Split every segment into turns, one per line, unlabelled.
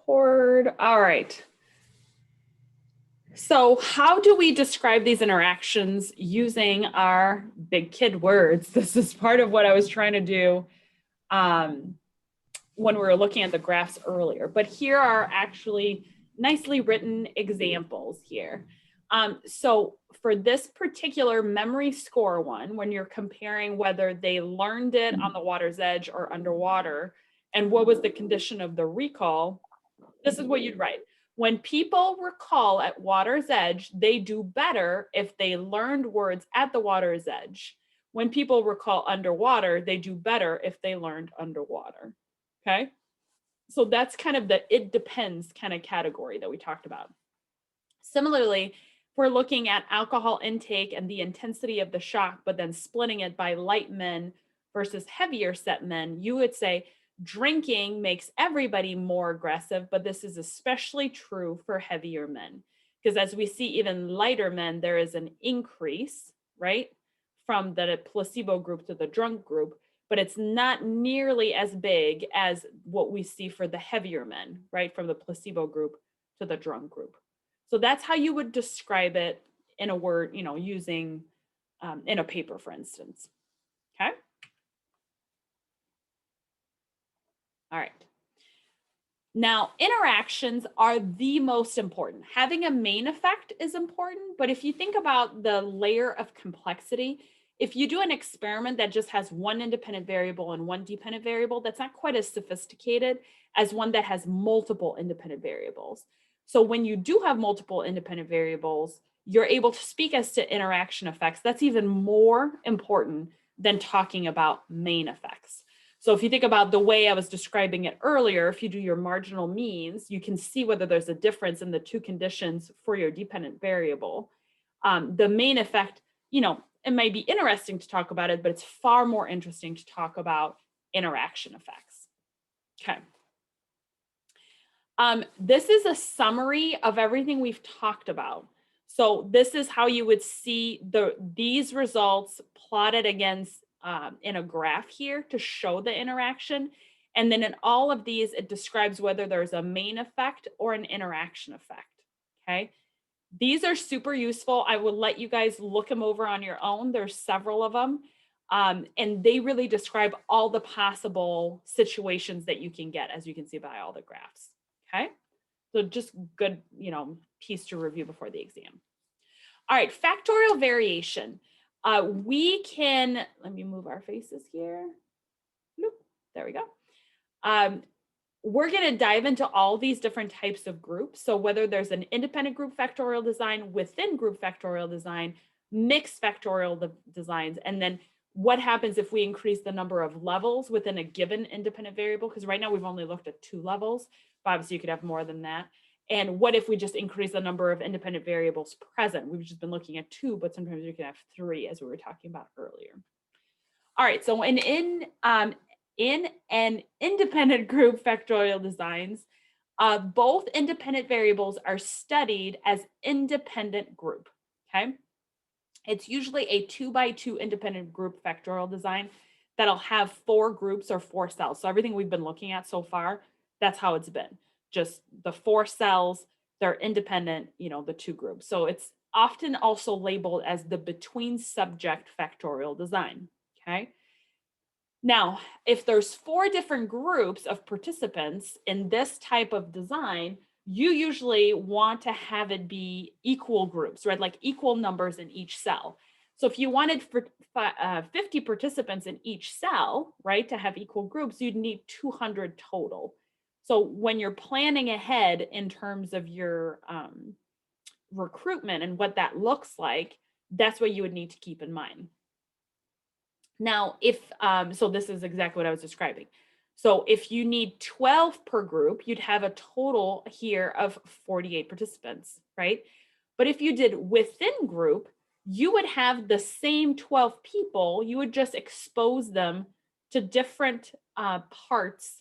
record. All right. So how do we describe these interactions using our big kid words? This is part of what I was trying to do when we were looking at the graphs earlier. But here are actually nicely written examples here. So for this particular memory score one, when you're comparing whether they learned it on the water's edge or underwater, and what was the condition of the recall, this is what you'd write. When people recall at water's edge, they do better if they learned words at the water's edge. When people recall underwater, they do better if they learned underwater. Okay. So that's kind of the it depends kind of category that we talked about. Similarly, if we're looking at alcohol intake and the intensity of the shock, but then splitting it by light men versus heavier set men, you would say drinking makes everybody more aggressive, but this is especially true for heavier men. Because as we see even lighter men, there is an increase, right, from the placebo group to the drunk group, but it's not nearly as big as what we see for the heavier men, right, from the placebo group to the drunk group. So that's how you would describe it in a word, using in a paper, for instance. Okay. All right. Now, interactions are the most important. Having a main effect is important, but if you think about the layer of complexity, if you do an experiment that just has one independent variable and one dependent variable, that's not quite as sophisticated as one that has multiple independent variables. So when you do have multiple independent variables, you're able to speak as to interaction effects. That's even more important than talking about main effects. So if you think about the way I was describing it earlier, if you do your marginal means, you can see whether there's a difference in the two conditions for your dependent variable. The main effect, it might be interesting to talk about it, but it's far more interesting to talk about interaction effects. Okay. This is a summary of everything we've talked about. So this is how you would see these results plotted against in a graph here to show the interaction. And then in all of these, it describes whether there's a main effect or an interaction effect. Okay. These are super useful. I will let you guys look them over on your own. There's several of them. And they really describe all the possible situations that you can get, as you can see by all the graphs. Okay. So just good, piece to review before the exam. All right. Factorial variation. We can, let me move our faces here. Bloop, there we go. We're going to dive into all these different types of groups. So whether there's an independent group factorial design, within group factorial design, mixed factorial designs, and then what happens if we increase the number of levels within a given independent variable? Because right now we've only looked at 2 levels, but obviously you could have more than that. And what if we just increase the number of independent variables present? We've just been looking at 2, but sometimes we can have 3, as we were talking about earlier. All right, so in an independent group factorial designs, both independent variables are studied as independent group, okay? It's usually a 2x2 independent group factorial design that'll have 4 groups or 4 cells. So everything we've been looking at so far, that's how it's been. Just the 4 cells, they're independent, the 2 groups. So it's often also labeled as the between subject factorial design, okay? Now, if there's 4 different groups of participants in this type of design, you usually want to have it be equal groups, right? Like equal numbers in each cell. So if you wanted 50 participants in each cell, right, to have equal groups, you'd need 200 total. So when you're planning ahead in terms of your recruitment and what that looks like, that's what you would need to keep in mind. Now, so this is exactly what I was describing. So if you need 12 per group, you'd have a total here of 48 participants, right? But if you did within group, you would have the same 12 people, you would just expose them to different parts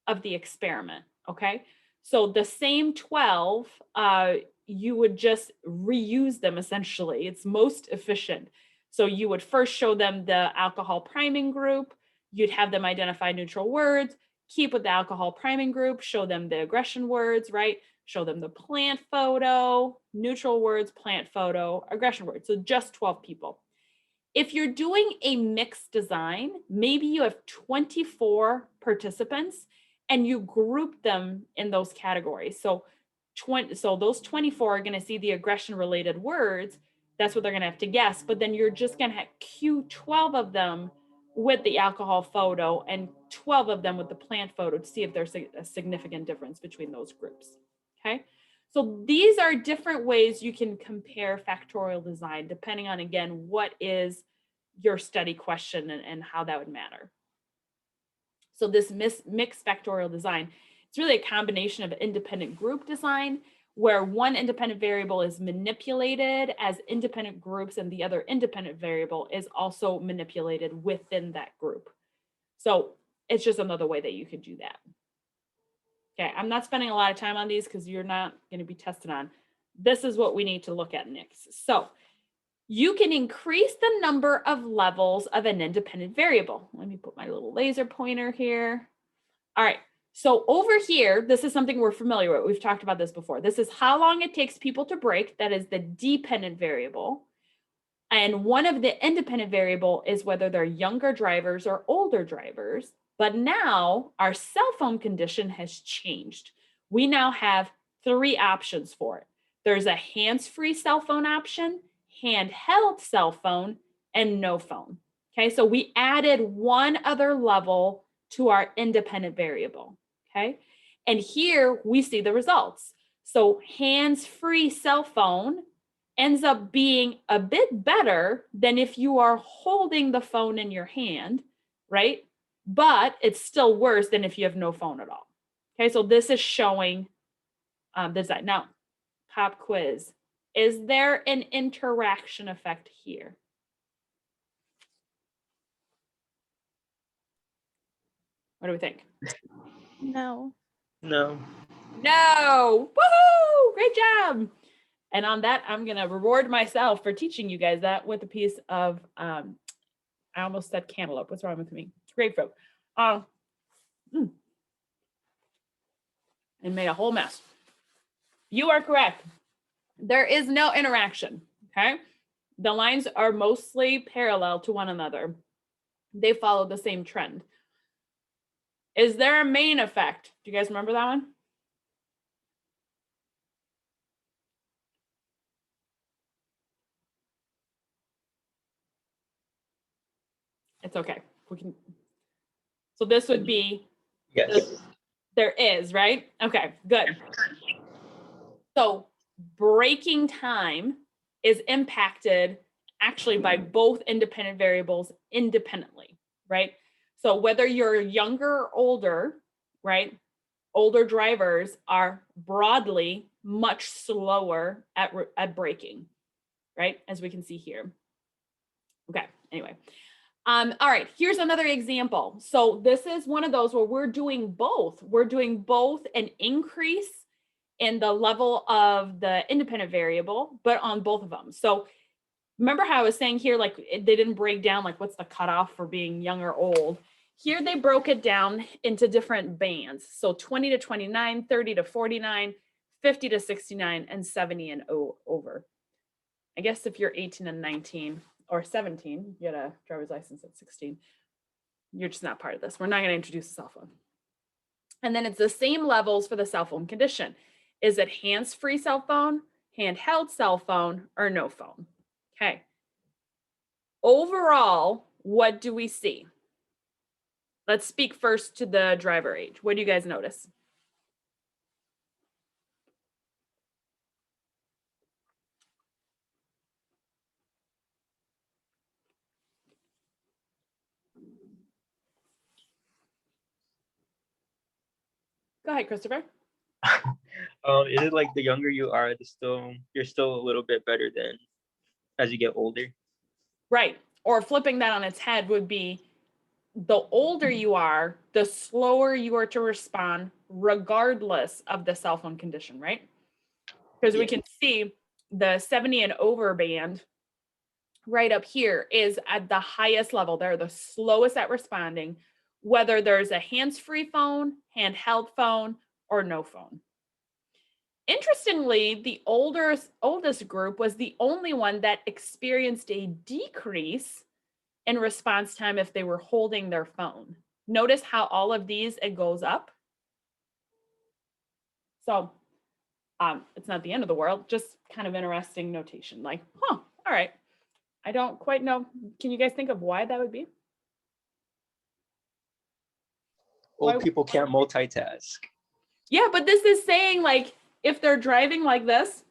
of the experiment, okay? So the same 12, you would just reuse them essentially. It's most efficient. So you would first show them the alcohol priming group, you'd have them identify neutral words, keep with the alcohol priming group, show them the aggression words, right? Show them the plant photo, neutral words, plant photo, aggression words. So just 12 people. If you're doing a mixed design, maybe you have 24 participants and you group them in those categories. So those 24 are going to see the aggression related words. That's what they're going to have to guess. But then you're just going to have cue 12 of them with the alcohol photo and 12 of them with the plant photo to see if there's a significant difference between those groups. Okay. So these are different ways you can compare factorial design depending on, again, what is your study question and how that would matter. So this mixed factorial design, it's really a combination of independent group design where one independent variable is manipulated as independent groups and the other independent variable is also manipulated within that group. So it's just another way that you could do that. Okay, I'm not spending a lot of time on these because you're not going to be tested on. This is what we need to look at next. So you can increase the number of levels of an independent variable. Let me put my little laser pointer here. All right, so over here, this is something we're familiar with. We've talked about this before. This is how long it takes people to break. That is the dependent variable. And one of the independent variable is whether they're younger drivers or older drivers. But now our cell phone condition has changed. We now have 3 options for it. There's a hands-free cell phone option, handheld cell phone, and no phone. Okay, so we added one other level to our independent variable. Okay, and here we see the results. So hands-free cell phone ends up being a bit better than if you are holding the phone in your hand, right? But it's still worse than if you have no phone at all. Okay, so this is showing the design. Now, pop quiz. Is there an interaction effect here? What do we think?
No.
No.
No. Woohoo! Great job. And on that, I'm going to reward myself for teaching you guys that with a piece of, I almost said cantaloupe. What's wrong with me? Grapefruit. And made a whole mess. You are correct. There is no interaction, okay? The lines are mostly parallel to one another. They follow the same trend. Is there a main effect? Do you guys remember that one? It's okay. We can. So this would be.
Yes.
There is, right? Okay, good. So breaking time is impacted actually by both independent variables independently, right? So whether you're younger or older, right? Older drivers are broadly much slower at braking, right? As we can see here. Okay, anyway. All right, here's another example. So this is one of those where we're doing both. We're doing both an increase in the level of the independent variable, but on both of them. So remember how I was saying here, like they didn't break down like what's the cutoff for being young or old. Here they broke it down into different bands. So 20 to 29, 30 to 49, 50 to 69, and 70 and over. I guess if you're 18 and 19 or 17, you get a driver's license at 16. You're just not part of this. We're not going to introduce a cell phone. And then it's the same levels for the cell phone condition. Is it hands-free cell phone, handheld cell phone, or no phone? Okay. Overall, what do we see? Let's speak first to the driver age. What do you guys notice? Go ahead, Christopher.
Is it like the younger you are, you're still a little bit better than as you get older?
Right. Or flipping that on its head would be the older you are, the slower you are to respond regardless of the cell phone condition, right? Because we can see the 70 and over band right up here is at the highest level. They're the slowest at responding, whether there's a hands-free phone, handheld phone, or no phone. Interestingly, the oldest group was the only one that experienced a decrease in response time if they were holding their phone. Notice how all of these, it goes up. So it's not the end of the world, just kind of interesting notation. Like, all right. I don't quite know. Can you guys think of why that would be?
Old
Why-
people can't multitask.
Yeah, but this is saying like if they're driving like this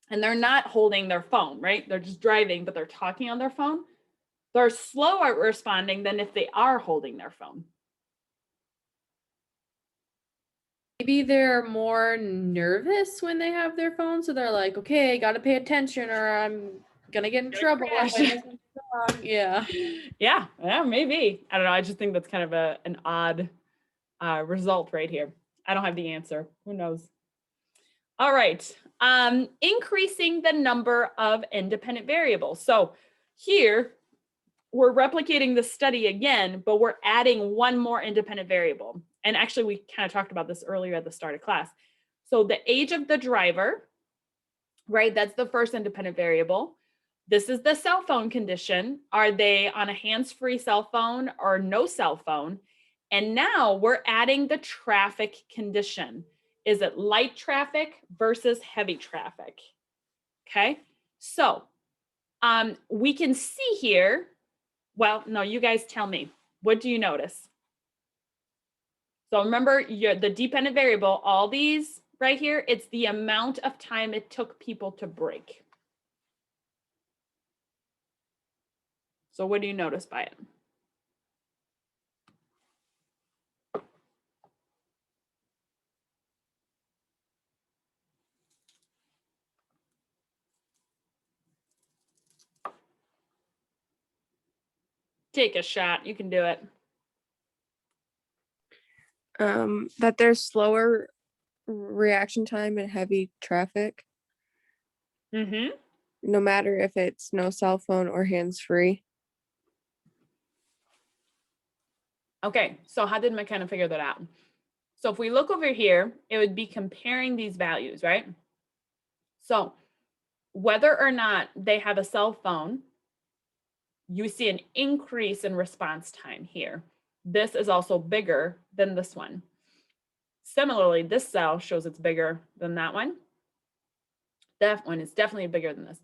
and they're not holding their phone, right? They're just driving, but they're talking on their phone. They're slower at responding than if they are holding their phone.
Maybe they're more nervous when they have their phone, so they're like, okay, gotta pay attention or I'm gonna get in trouble. if I
crash.
do something wrong." Yeah.
Yeah, maybe. I don't know. I just think that's kind of an odd result right here. I don't have the answer. Who knows? All right. Increasing the number of independent variables. So here we're replicating the study again, but we're adding one more independent variable. And actually, we kind of talked about this earlier at the start of class. So the age of the driver, right? That's the first independent variable. This is the cell phone condition. Are they on a hands-free cell phone or no cell phone? And now we're adding the traffic condition. Is it light traffic versus heavy traffic? Okay, so we can see here, well, no, you guys tell me, what do you notice? So remember the dependent variable, all these right here, it's the amount of time it took people to brake. So what do you notice by it? Take a shot. You can do it.
That there's slower reaction time in heavy traffic,
Mm-hmm.
no matter if it's no cell phone or hands-free.
Okay, so how did McKenna figure that out? So if we look over here, it would be comparing these values, right? So whether or not they have a cell phone, you see an increase in response time here. This is also bigger than this one. Similarly, this cell shows it's bigger than that one. That one is definitely bigger than this.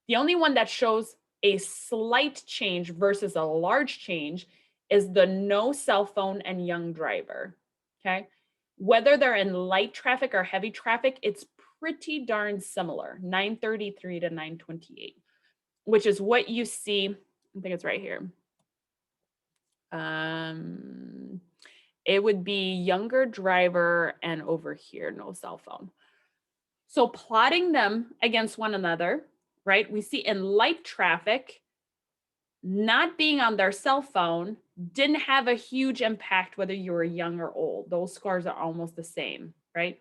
The only one that shows a slight change versus a large change is the no cell phone and young driver, okay? Whether they're in light traffic or heavy traffic, it's pretty darn similar, 933 to 928, which is what you see, I think it's right here. It would be younger driver and over here, no cell phone. So plotting them against one another, right? We see in light traffic, not being on their cell phone didn't have a huge impact whether you were young or old. Those scores are almost the same, right?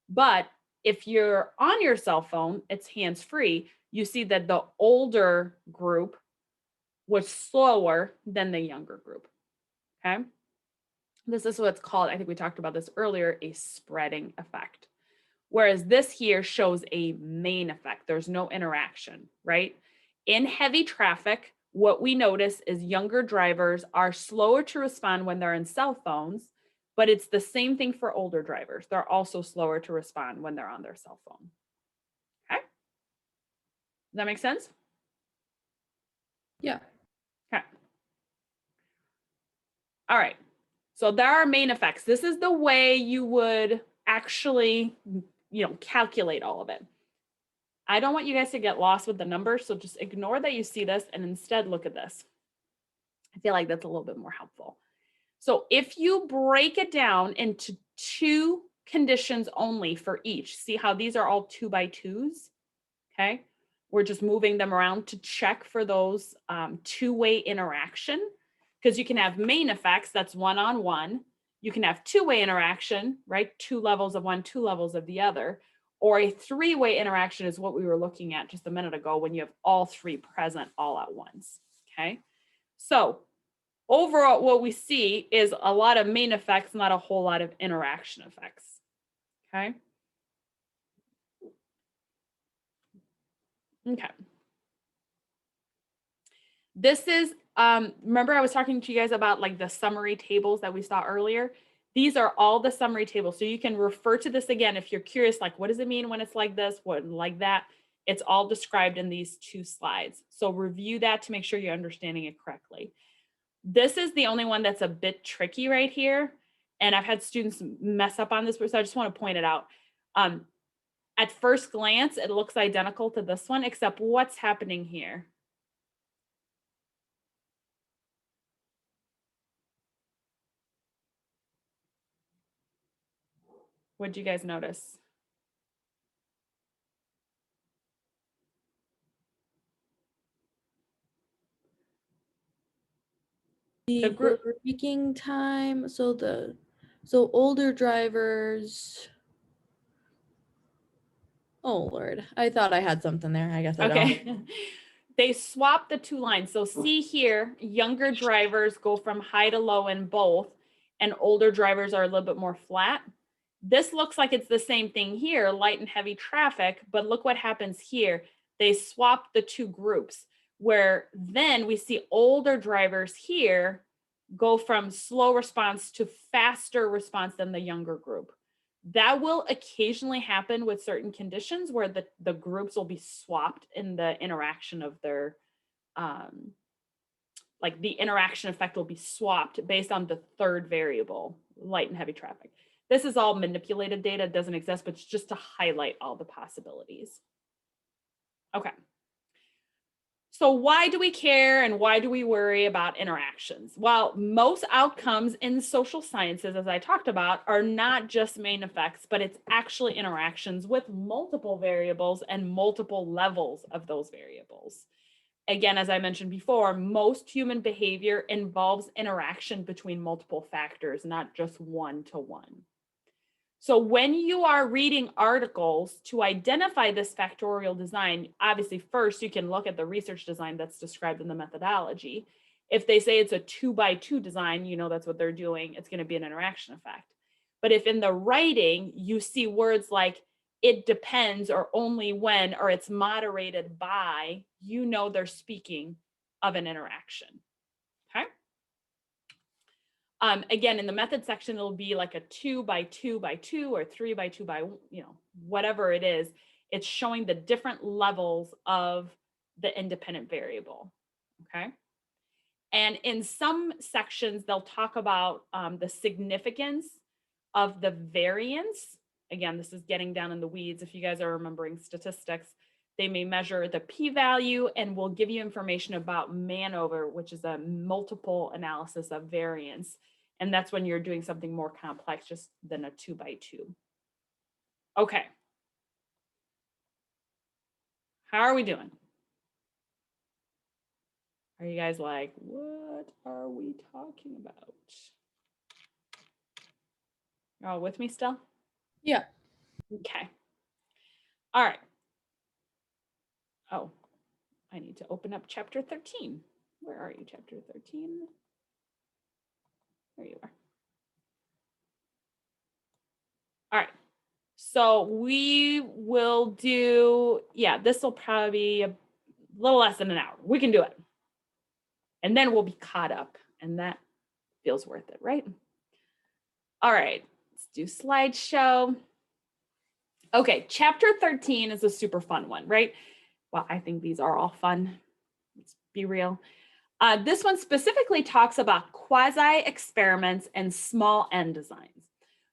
But if you're on your cell phone, it's hands-free, you see that the older group was slower than the younger group, okay? This is what's called, I think we talked about this earlier, a spreading effect. Whereas this here shows a main effect. There's no interaction, right? In heavy traffic, what we notice is younger drivers are slower to respond when they're in cell phones, but it's the same thing for older drivers. They're also slower to respond when they're on their cell phone. Okay? Does that make sense?
Yeah.
Okay. All right. So there are main effects. This is the way you would actually, calculate all of it. I don't want you guys to get lost with the numbers, so just ignore that you see this and instead look at this. I feel like that's a little bit more helpful. So if you break it down into two conditions only for each, see how these are all 2x2s, okay? We're just moving them around to check for those two-way interaction, because you can have main effects, that's one-on-one. You can have two-way interaction, right? 2 levels of one, 2 levels of the other. Or a 3-way interaction is what we were looking at just a minute ago when you have all 3 present all at once, okay? So overall, what we see is a lot of main effects, not a whole lot of interaction effects. Okay. Okay. This is, remember I was talking to you guys about like the summary tables that we saw earlier? These are all the summary tables. So you can refer to this again if you're curious, like what does it mean when it's like this, what like that? It's all described in these 2 slides. So review that to make sure you're understanding it correctly. This is the only one that's a bit tricky right here. And I've had students mess up on this, so I just want to point it out. At first glance, it looks identical to this one, except what's happening here? What'd you guys notice?
The
group-
braking time. So older drivers. Oh Lord, I thought I had something there. I guess I don't.
Okay. They swap the 2 lines. So see here, younger drivers go from high to low in both, and older drivers are a little bit more flat. This looks like it's the same thing here, light and heavy traffic, but look what happens here. They swap the 2 groups, where then we see older drivers here go from slow response to faster response than the younger group. That will occasionally happen with certain conditions where the groups will be swapped in the interaction of their, like the interaction effect will be swapped based on the 3rd variable, light and heavy traffic. This is all manipulated data, it doesn't exist, but it's just to highlight all the possibilities. Okay. So why do we care and why do we worry about interactions? Well, most outcomes in social sciences, as I talked about, are not just main effects, but it's actually interactions with multiple variables and multiple levels of those variables. Again, as I mentioned before, most human behavior involves interaction between multiple factors, not just one-to-one. So when you are reading articles to identify this factorial design, obviously first you can look at the research design that's described in the methodology. If they say it's a 2x2 design, you know that's what they're doing. It's going to be an interaction effect. But if in the writing you see words like it depends or only when or it's moderated by, you know they're speaking of an interaction. Okay. Again, in the method section, it'll be like a 2x2x2 or 3x2 by, you know, whatever it is. It's showing the different levels of the independent variable. Okay. And in some sections, they'll talk about the significance of the variance. Again, this is getting down in the weeds. If you guys are remembering statistics, they may measure the p-value and will give you information about MANOVA, which is a multiple analysis of variance. And that's when you're doing something more complex just than a 2x2. Okay. How are we doing? Are you guys like, what are we talking about? You're all with me still?
Yeah.
Okay. All right. Oh, I need to open up chapter 13. Where are you, chapter 13? There you are. All right. So we will do, yeah, this will probably be a little less than an hour. We can do it. And then we'll be caught up, and that feels worth it, right? All right, let's do slideshow. Okay, chapter 13 is a super fun one, right? Well, I think these are all fun. Let's be real. This one specifically talks about quasi-experiments and small n designs.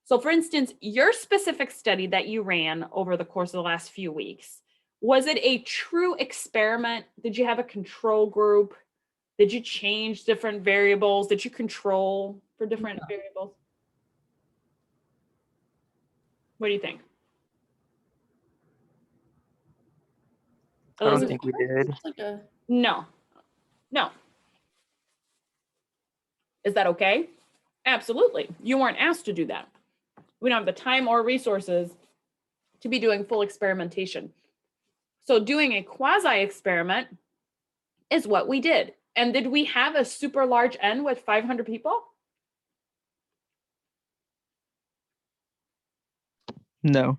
So for instance, your specific study that you ran over the course of the last few weeks, was it a true experiment? Did you have a control group? Did you change different variables? Did you control for different variables? What do you think?
I don't
Elizabeth?
think we did.
It's like a
No. Is that okay? Absolutely. You weren't asked to do that. We don't have the time or resources to be doing full experimentation. So doing a quasi experiment is what we did. And did we have a super large N with 500 people?
No.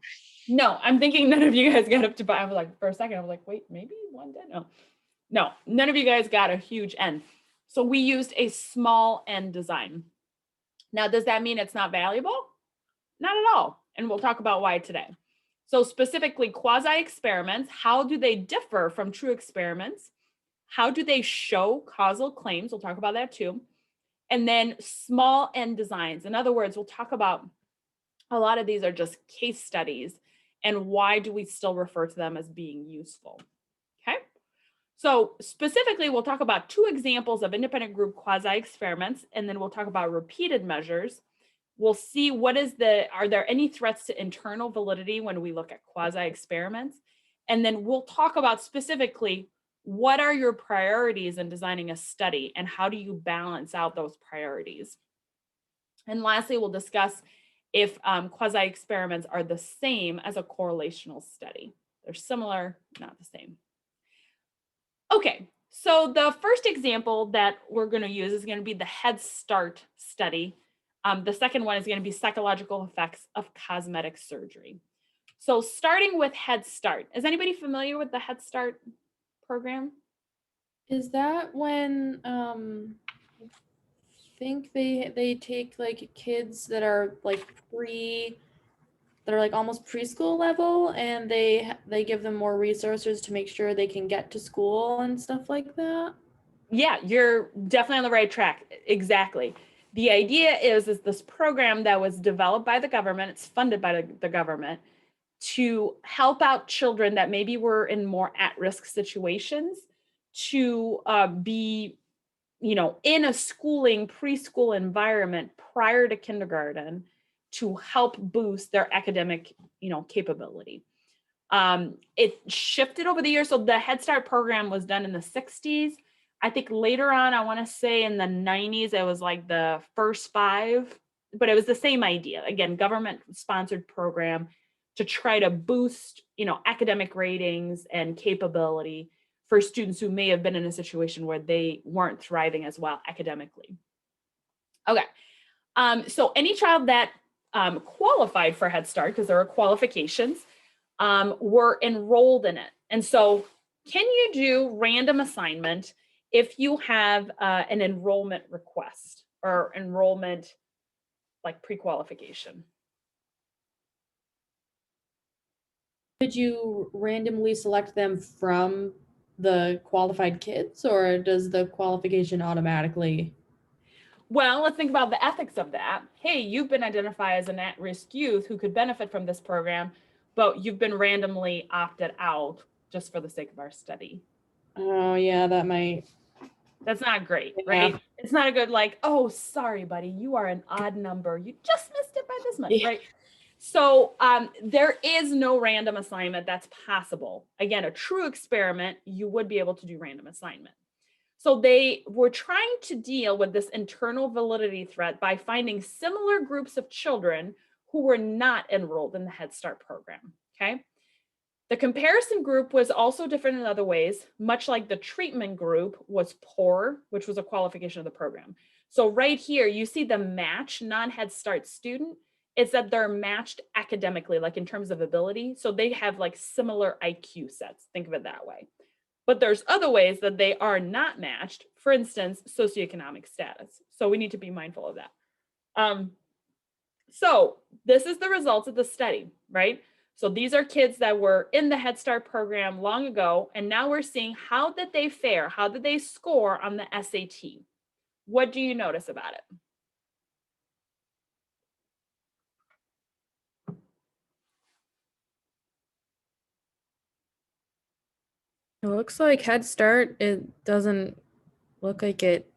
No, I'm thinking none of you guys got up to, I was like, for a second, I was like, wait, maybe one did. No, none of you guys got a huge N. So we used a small N design. Now, does that mean it's not valuable? Not at all. And we'll talk about why today. So specifically quasi experiments, how do they differ from true experiments? How do they show causal claims? We'll talk about that too. And then small N designs. In other words, we'll talk about a lot of these are just case studies and why do we still refer to them as being useful? Okay. So specifically, we'll talk about 2 examples of independent group quasi experiments, and then we'll talk about repeated measures. We'll see are there any threats to internal validity when we look at quasi experiments? And then we'll talk about specifically, what are your priorities in designing a study and how do you balance out those priorities? And lastly, we'll discuss if quasi experiments are the same as a correlational study. They're similar, not the same. Okay, so the first example that we're going to use is going to be the Head Start study. The second one is going to be psychological effects of cosmetic surgery. So starting with Head Start, is anybody familiar with the Head Start program?
Is that when think they take like kids that are like almost preschool level, and they give them more resources to make sure they can get to school and stuff like that?
Yeah, you're definitely on the right track. Exactly. The idea is this program that was developed by the government, it's funded by the government to help out children that maybe were in more at-risk situations to be, in a preschool environment prior to kindergarten to help boost their academic, capability. It shifted over the years. So the Head Start program was done in the 60s. I think later on, I want to say in the 90s, it was like the first 5, but it was the same idea. Again, government sponsored program to try to boost, academic ratings and capability for students who may have been in a situation where they weren't thriving as well academically. Okay. So any child that qualified for Head Start, because there are qualifications, were enrolled in it. And so can you do random assignment if you have an enrollment request or enrollment like pre-qualification?
Could you randomly select them from the qualified kids, or does the qualification automatically?
Well, let's think about the ethics of that. Hey, you've been identified as an at-risk youth who could benefit from this program, but you've been randomly opted out just for the sake of our study.
Oh yeah, that might.
That's not great,
Yeah.
right? It's not a good oh, sorry, buddy, you are an odd number. You just missed it by this much,
Yeah.
right? So there is no random assignment that's possible. Again, a true experiment, you would be able to do random assignment. So they were trying to deal with this internal validity threat by finding similar groups of children who were not enrolled in the Head Start program, okay? The comparison group was also different in other ways, much like the treatment group was poor, which was a qualification of the program. So right here, you see the match non-Head Start student. It's that they're matched academically, like in terms of ability. So they have like similar IQ sets, think of it that way. But there's other ways that they are not matched, for instance, socioeconomic status. So we need to be mindful of that. So this is the results of the study, right? So these are kids that were in the Head Start program long ago, and now we're seeing how did they fare? How did they score on the SAT? What do you notice about it?
It looks like Head Start, it doesn't look like it.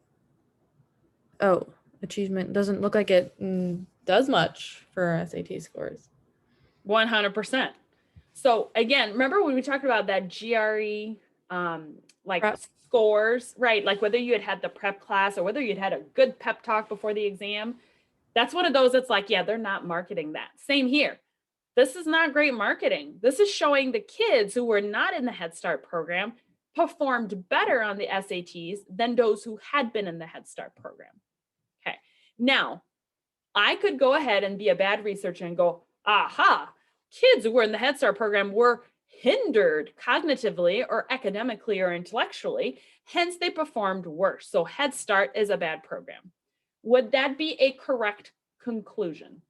Oh, achievement doesn't look like it does much for SAT scores.
100%. So again, remember when we talked about that GRE,
Prep.
scores, right? Like whether you had the prep class or whether you'd had a good pep talk before the exam. That's one of those that's like, yeah, they're not marketing that. Same here. This is not great marketing. This is showing the kids who were not in the Head Start program, performed better on the SATs than those who had been in the Head Start program. Okay, now I could go ahead and be a bad researcher and go, aha, kids who were in the Head Start program were hindered cognitively or academically or intellectually, hence they performed worse. So Head Start is a bad program. Would that be a correct conclusion?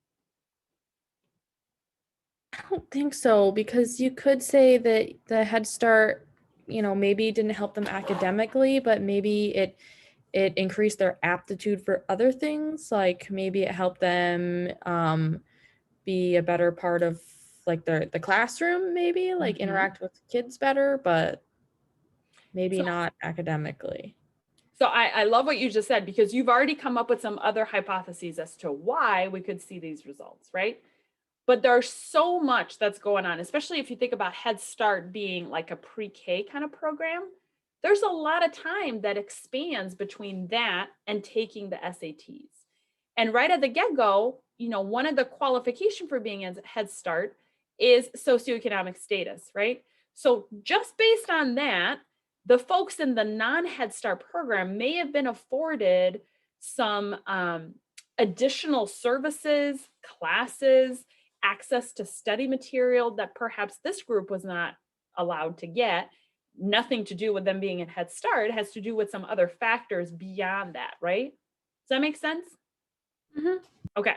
I don't think so, because you could say that the Head Start, maybe didn't help them academically, but maybe it increased their aptitude for other things. Like maybe it helped them be a better part of like the classroom, maybe like interact with kids better, but maybe
So-
not academically.
So I love what you just said, because you've already come up with some other hypotheses as to why we could see these results, right? But there's so much that's going on, especially if you think about Head Start being like a pre-K kind of program. There's a lot of time that expands between that and taking the SATs. And right at the get-go, one of the qualification for being a Head Start is socioeconomic status, right? So just based on that, the folks in the non-Head Start program may have been afforded some additional services, classes, access to study material that perhaps this group was not allowed to get. Nothing to do with them being in Head Start. It has to do with some other factors beyond that, right? Does that make sense? Okay.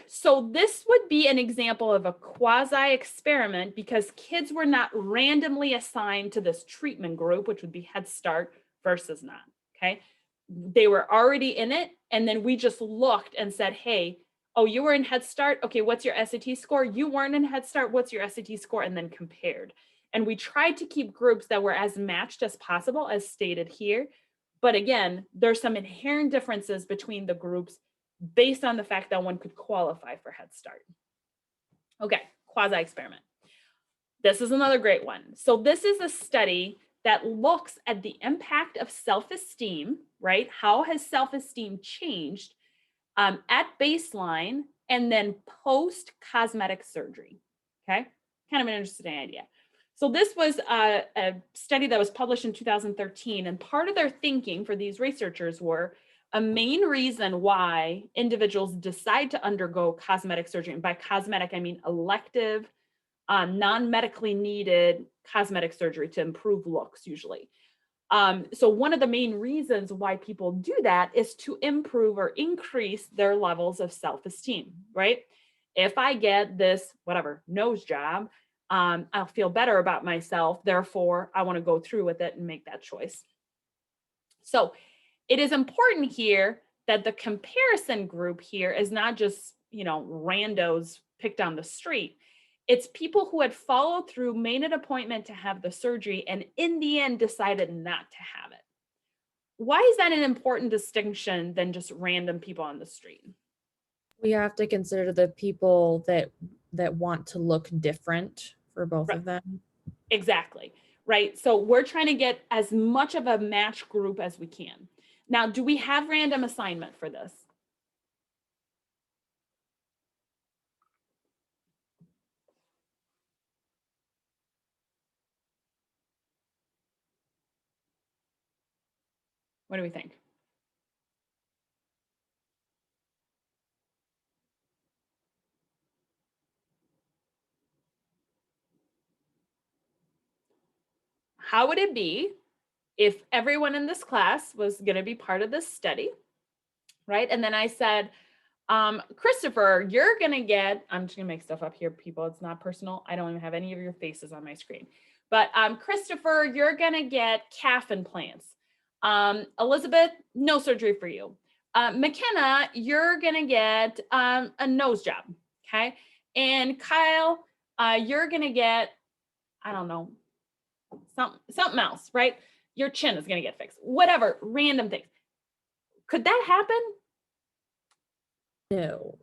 So this would be an example of a quasi-experiment, because kids were not randomly assigned to this treatment group, which would be Head Start versus not, okay? They were already in it, and then we just looked and said, hey, oh, you were in Head Start? Okay, what's your SAT score? You weren't in Head Start, what's your SAT score? And then compared. And we tried to keep groups that were as matched as possible, as stated here. But again, there's some inherent differences between the groups based on the fact that one could qualify for Head Start. Okay, quasi-experiment. This is another great one. So this is a study that looks at the impact of self-esteem, right? How has self-esteem changed at baseline and then post cosmetic surgery, okay? Kind of an interesting idea. So this was a study that was published in 2013, and part of their thinking for these researchers were a main reason why individuals decide to undergo cosmetic surgery, and by cosmetic, I mean elective, non-medically needed cosmetic surgery to improve looks usually. So one of the main reasons why people do that is to improve or increase their levels of self-esteem, right? If I get this, whatever, nose job, I'll feel better about myself. Therefore, I want to go through with it and make that choice. So it is important here that the comparison group here is not just, randos picked on the street. It's people who had followed through, made an appointment to have the surgery, and in the end decided not to have it. Why is that an important distinction than just random people on the street?
We have to consider the people that want to look different for both
Right.
of them.
Exactly, right? So we're trying to get as much of a match group as we can. Now, do we have random assignment for this? What do we think? How would it be if everyone in this class was going to be part of this study, right? And then I said, Christopher, you're going to get, I'm just going to make stuff up here, people. It's not personal. I don't even have any of your faces on my screen. But Christopher, you're going to get calf implants. Elizabeth, no surgery for you. McKenna, you're going to get a nose job. Okay. And Kyle, you're going to get, I don't know, something else, right? Your chin is going to get fixed, whatever, random things. Could that happen?
No.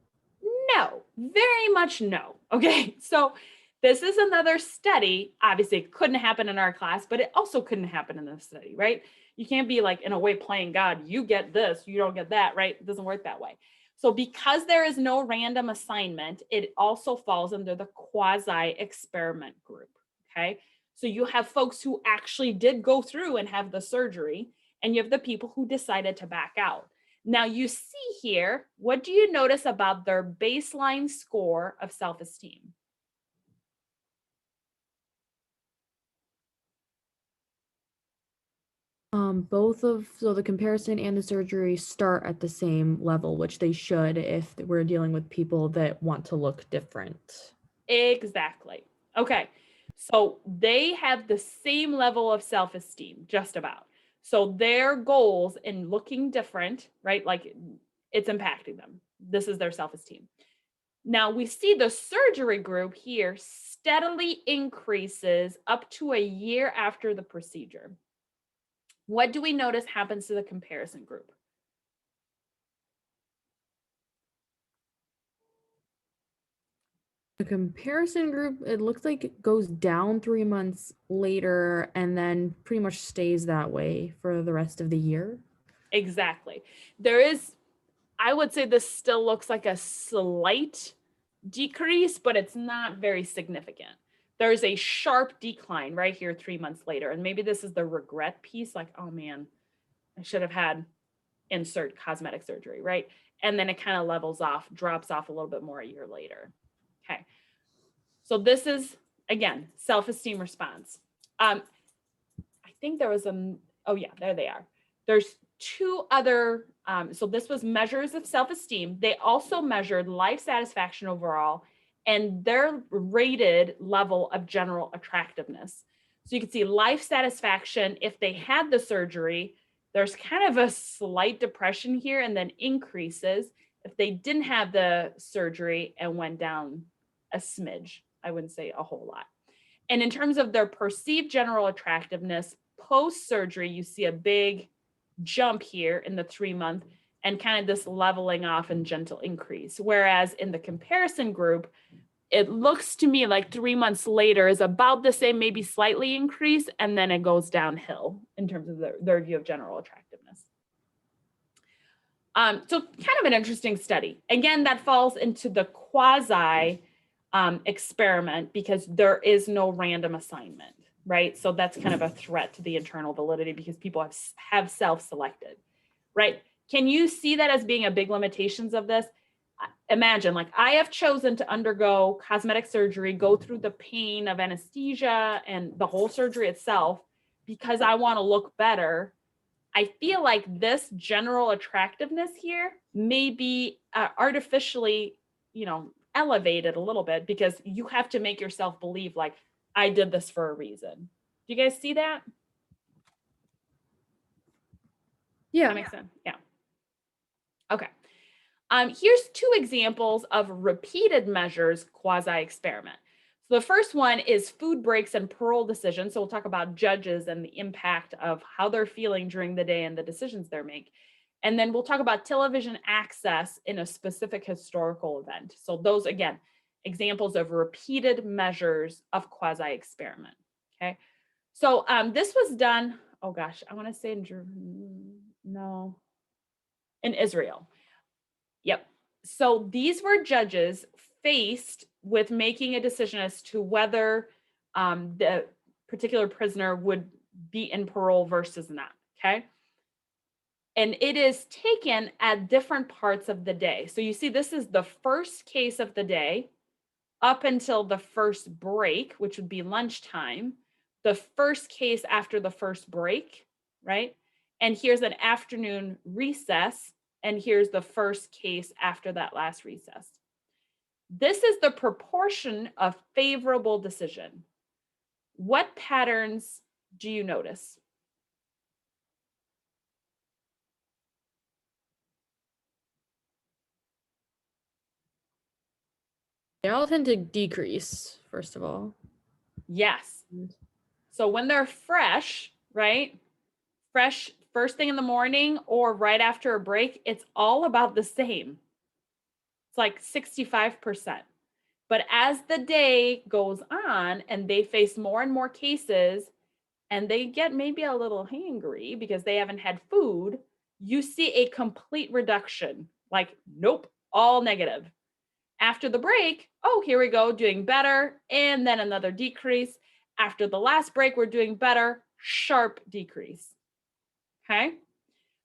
No, very much no. Okay, so this is another study. Obviously, it couldn't happen in our class, but it also couldn't happen in this study, right? You can't be like, in a way, playing God, you get this, you don't get that, right? It doesn't work that way. So because there is no random assignment, it also falls under the quasi-experiment group, okay? So you have folks who actually did go through and have the surgery, and you have the people who decided to back out. Now you see here, what do you notice about their baseline score of self-esteem?
So the comparison and the surgery start at the same level, which they should if we're dealing with people that want to look different.
Exactly. Okay. So they have the same level of self-esteem, just about. So their goals in looking different, right? Like it's impacting them. This is their self-esteem. Now we see the surgery group here steadily increases up to a year after the procedure. What do we notice happens to the comparison group?
The comparison group, it looks like it goes down 3 months later and then pretty much stays that way for the rest of the year.
Exactly. There is, I would say this still looks like a slight decrease, but it's not very significant. There's a sharp decline right here 3 months later. And maybe this is the regret piece, like, oh man, I should have had insert cosmetic surgery, right? And then it kind of levels off, drops off a little bit more a year later. Okay. So this is, again, self-esteem response. I think there was oh yeah, there they are. There's two other, so this was measures of self-esteem. They also measured life satisfaction overall and their rated level of general attractiveness. So you can see life satisfaction, if they had the surgery, there's kind of a slight depression here and then increases if they didn't have the surgery and went down a smidge. I wouldn't say a whole lot. And in terms of their perceived general attractiveness, post-surgery, you see a big jump here in the 3 month and kind of this leveling off and gentle increase. Whereas in the comparison group, it looks to me like 3 months later is about the same, maybe slightly increase, and then it goes downhill in terms of their view of general attractiveness. So kind of an interesting study. Again, that falls into the quasi experiment because there is no random assignment, right? So that's kind of a threat to the internal validity because people have self-selected, right? Can you see that as being a big limitations of this? Imagine, like, I have chosen to undergo cosmetic surgery, go through the pain of anesthesia and the whole surgery itself because I want to look better. I feel like this general attractiveness here may be artificially, elevated a little bit because you have to make yourself believe like I did this for a reason. Do you guys see that?
Yeah.
That makes sense. Yeah. Okay. Here's two examples of repeated measures quasi-experiment. So the first one is food breaks and parole decisions. So we'll talk about judges and the impact of how they're feeling during the day and the decisions they make. And then we'll talk about television access in a specific historical event. So those, again, examples of repeated measures of quasi-experiment, okay? So this was done, oh gosh, I wanna say in Israel. Yep. So these were judges faced with making a decision as to whether the particular prisoner would be in parole versus not, okay? And it is taken at different parts of the day. So you see, this is the first case of the day up until the first break, which would be lunchtime, the first case after the first break, right? And here's an afternoon recess, and here's the first case after that last recess. This is the proportion of favorable decision. What patterns do you notice?
They all tend to decrease, first of all.
Yes. So when they're fresh, right? Fresh first thing in the morning or right after a break, it's all about the same. It's like 65%. But as the day goes on and they face more and more cases and they get maybe a little hangry because they haven't had food, you see a complete reduction. Like, nope, all negative. After the break, oh, here we go, doing better, and then another decrease. After the last break, we're doing better, sharp decrease. Okay.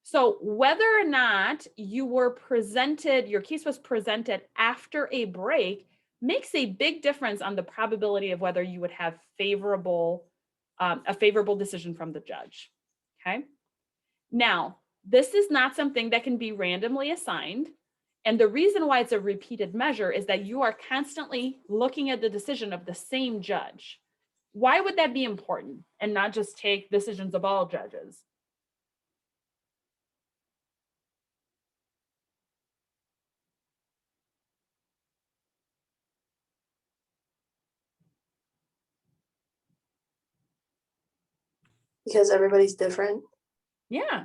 So whether or not you were presented, your case was presented after a break makes a big difference on the probability of whether you would have a favorable decision from the judge. Okay. Now, this is not something that can be randomly assigned. And the reason why it's a repeated measure is that you are constantly looking at the decision of the same judge. Why would that be important and not just take decisions of all judges?
Because everybody's different.
Yeah.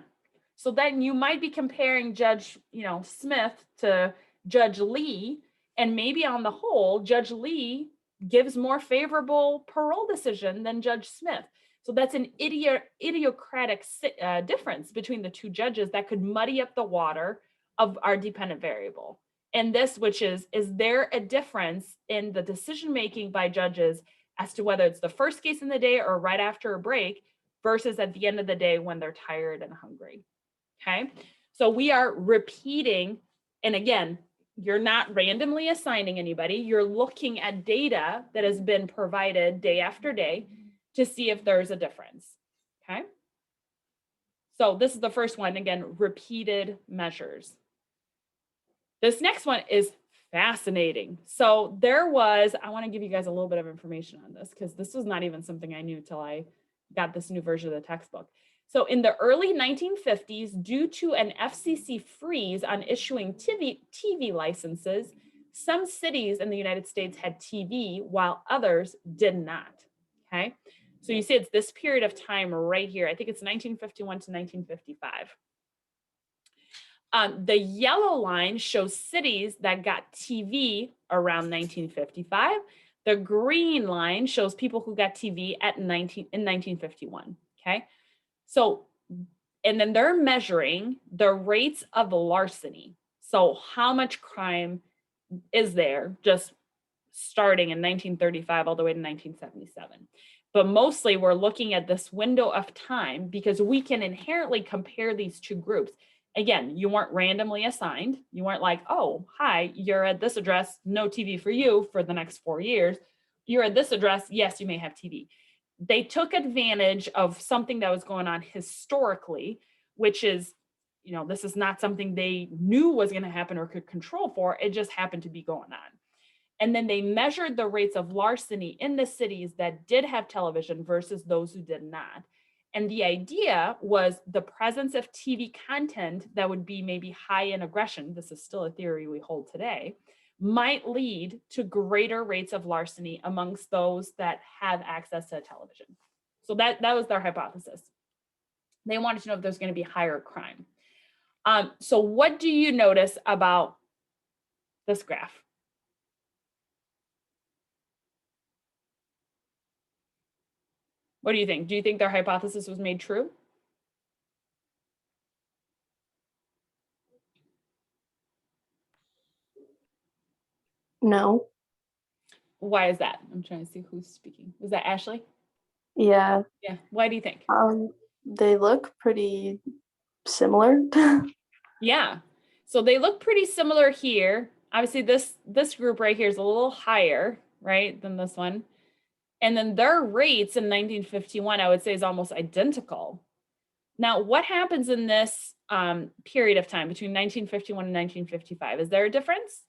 So then you might be comparing Judge, Smith to Judge Lee, and maybe on the whole, Judge Lee gives more favorable parole decision than Judge Smith. So that's an idiosyncratic difference between the two judges that could muddy up the water of our dependent variable. And this, which is there a difference in the decision making by judges as to whether it's the first case in the day or right after a break versus at the end of the day when they're tired and hungry? Okay, so we are repeating, and again, you're not randomly assigning anybody, you're looking at data that has been provided day after day to see if there's a difference. Okay, so this is the first one, again, repeated measures. This next one is fascinating. So I want to give you guys a little bit of information on this because this was not even something I knew till I got this new version of the textbook. So in the early 1950s, due to an FCC freeze on issuing TV licenses, some cities in the United States had TV while others did not. Okay, so you see it's this period of time right here. I think it's 1951 to 1955. The yellow line shows cities that got TV around 1955. The green line shows people who got TV in 1951. Okay. So, and then they're measuring the rates of larceny. So how much crime is there just starting in 1935 all the way to 1977? But mostly we're looking at this window of time because we can inherently compare these two groups. Again, you weren't randomly assigned. You weren't like, oh, hi, you're at this address, no TV for you for the next 4 years. You're at this address, yes, you may have TV. They took advantage of something that was going on historically, which is, this is not something they knew was going to happen or could control for. It just happened to be going on. And then they measured the rates of larceny in the cities that did have television versus those who did not. And the idea was the presence of TV content that would be maybe high in aggression, this is still a theory we hold today, might lead to greater rates of larceny amongst those that have access to television. So that was their hypothesis. They wanted to know if there's going to be higher crime. So what do you notice about this graph? What do you think? Do you think their hypothesis was made true?
No.
Why is that? I'm trying to see who's speaking. Was that Ashley?
Yeah.
Yeah. Why do you think?
They look pretty similar.
Yeah. So they look pretty similar here. Obviously, this group right here is a little higher, right, than this one. And then their rates in 1951, I would say, is almost identical. Now, what happens in this period of time between 1951 and 1955? Is there a difference?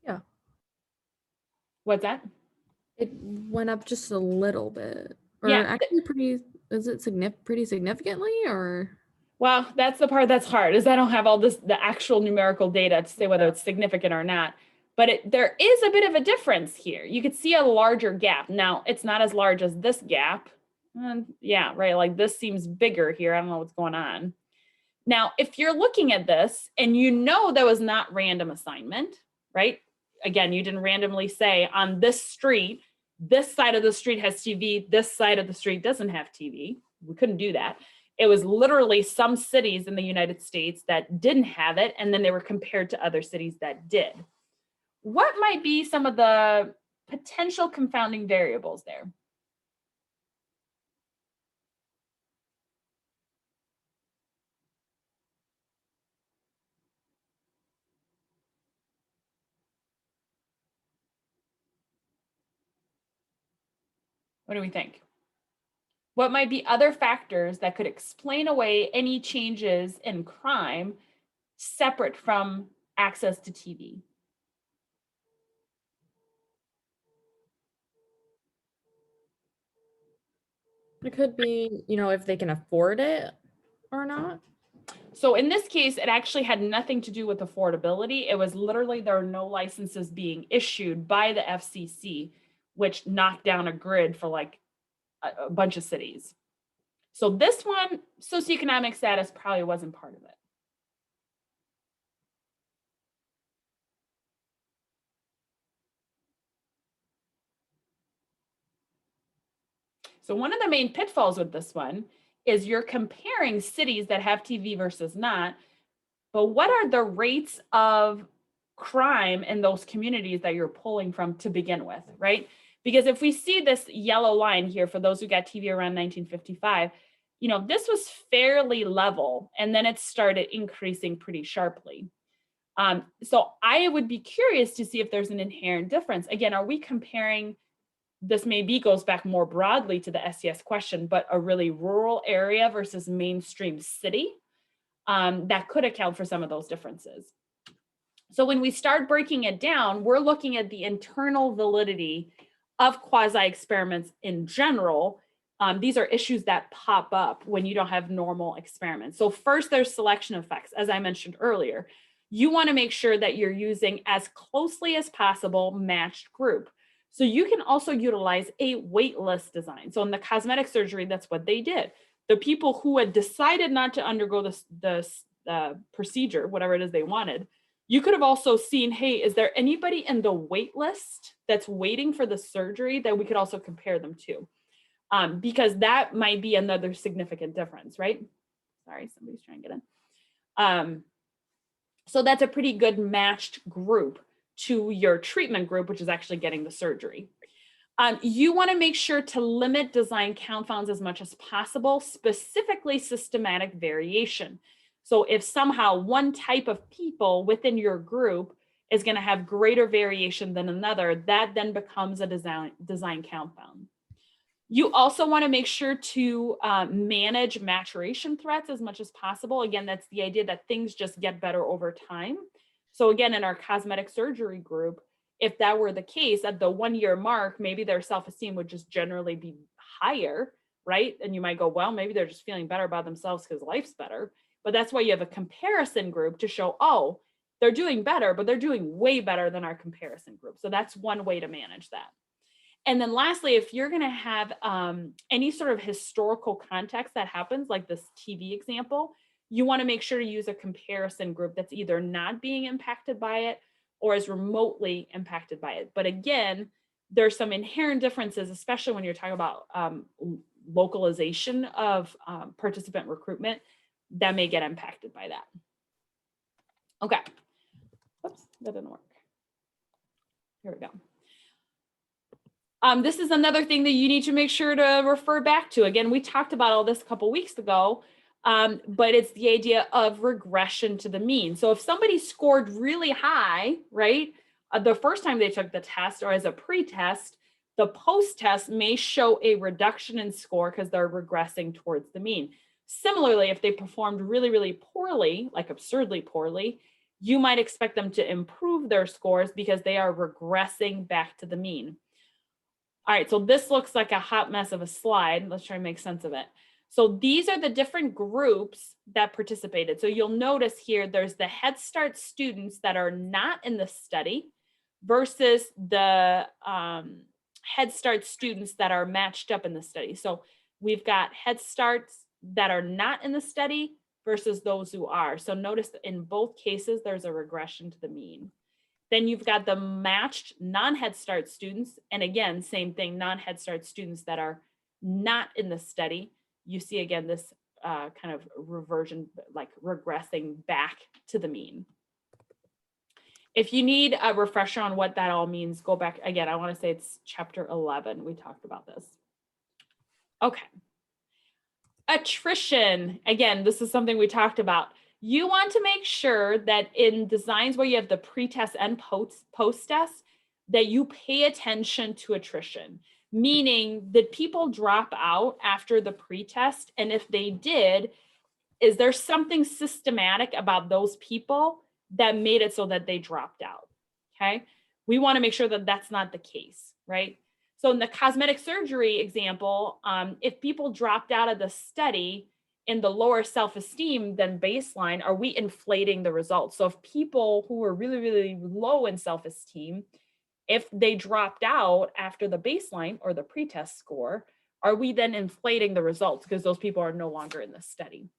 Yeah.
What's that?
It went up just a little bit. Or
Yeah.
actually is it pretty significantly or?
Well, that's the part that's hard, is I don't have all the actual numerical data to say whether it's significant or not. But there is a bit of a difference here. You could see a larger gap. Now, it's not as large as this gap. Yeah, right. Like this seems bigger here. I don't know what's going on. Now, if you're looking at this and that was not random assignment, right? Again, you didn't randomly say on this street, this side of the street has TV, this side of the street doesn't have TV. We couldn't do that. It was literally some cities in the United States that didn't have it, and then they were compared to other cities that did. what might be some of the potential confounding variables there? What do we think? What might be other factors that could explain away any changes in crime separate from access to TV?
It could be, if they can afford it or not.
So in this case, it actually had nothing to do with affordability. It was literally there are no licenses being issued by the FCC, which knocked down a grid for like a bunch of cities. So this one, socioeconomic status probably wasn't part of it. So one of the main pitfalls with this one is you're comparing cities that have TV versus not, but what are the rates of crime in those communities that you're pulling from to begin with, right? Because if we see this yellow line here, for those who got TV around 1955, this was fairly level, and then it started increasing pretty sharply. So I would be curious to see if there's an inherent difference. Again, are we comparing, this maybe goes back more broadly to the SES question, but a really rural area versus mainstream city? That could account for some of those differences. So when we start breaking it down, we're looking at the internal validity of quasi-experiments in general. These are issues that pop up when you don't have normal experiments. So first, there's selection effects. As I mentioned earlier, you want to make sure that you're using as closely as possible matched group. So you can also utilize a wait list design. So in the cosmetic surgery, that's what they did. The people who had decided not to undergo this procedure, whatever it is they wanted, you could have also seen, hey, is there anybody in the wait list that's waiting for the surgery that we could also compare them to? Because that might be another significant difference, right? Sorry, somebody's trying to get in. So that's a pretty good matched group to your treatment group, which is actually getting the surgery. You want to make sure to limit design confounds as much as possible, specifically systematic variation. So if somehow one type of people within your group is going to have greater variation than another, that then becomes a design confound. You also want to make sure to manage maturation threats as much as possible. Again, that's the idea that things just get better over time. So again, in our cosmetic surgery group, if that were the case, at the 1 year mark, maybe their self-esteem would just generally be higher, right? And you might go, well, maybe they're just feeling better about themselves because life's better. But that's why you have a comparison group to show, oh, they're doing better, but they're doing way better than our comparison group. So that's one way to manage that. And then lastly, if you're going to have any sort of historical context that happens, like this TV example, you want to make sure to use a comparison group that's either not being impacted by it or is remotely impacted by it. But again, there's some inherent differences, especially when you're talking about localization of participant recruitment, that may get impacted by that. Okay. Whoops, that didn't work. Here we go. This is another thing that you need to make sure to refer back to. Again, we talked about all this a couple weeks ago, but it's the idea of regression to the mean. So if somebody scored really high, right, the first time they took the test or as a pre-test, the post-test may show a reduction in score because they're regressing towards the mean. Similarly, if they performed really, really poorly, like absurdly poorly, you might expect them to improve their scores because they are regressing back to the mean. All right, so this looks like a hot mess of a slide. Let's try and make sense of it. So these are the different groups that participated. So you'll notice here, there's the Head Start students that are not in the study versus the Head Start students that are matched up in the study. So we've got Head Starts that are not in the study versus those who are. So notice that in both cases, there's a regression to the mean. Then you've got the matched non-Head Start students. And again, same thing, non-Head Start students that are not in the study. You see, again, this kind of reversion, like regressing back to the mean. If you need a refresher on what that all means, go back again. I want to say it's chapter 11. We talked about this. Okay. Attrition. Again, this is something we talked about. You want to make sure that in designs where you have the pre-test and post-test, that you pay attention to attrition, meaning did people drop out after the pre-test? And if they did, is there something systematic about those people that made it so that they dropped out? Okay. We want to make sure that that's not the case, right? So in the cosmetic surgery example, if people dropped out of the study in the lower self-esteem than baseline, are we inflating the results? So if people who were really, really low in self-esteem, if they dropped out after the baseline or the pretest score, are we then inflating the results because those people are no longer in the study?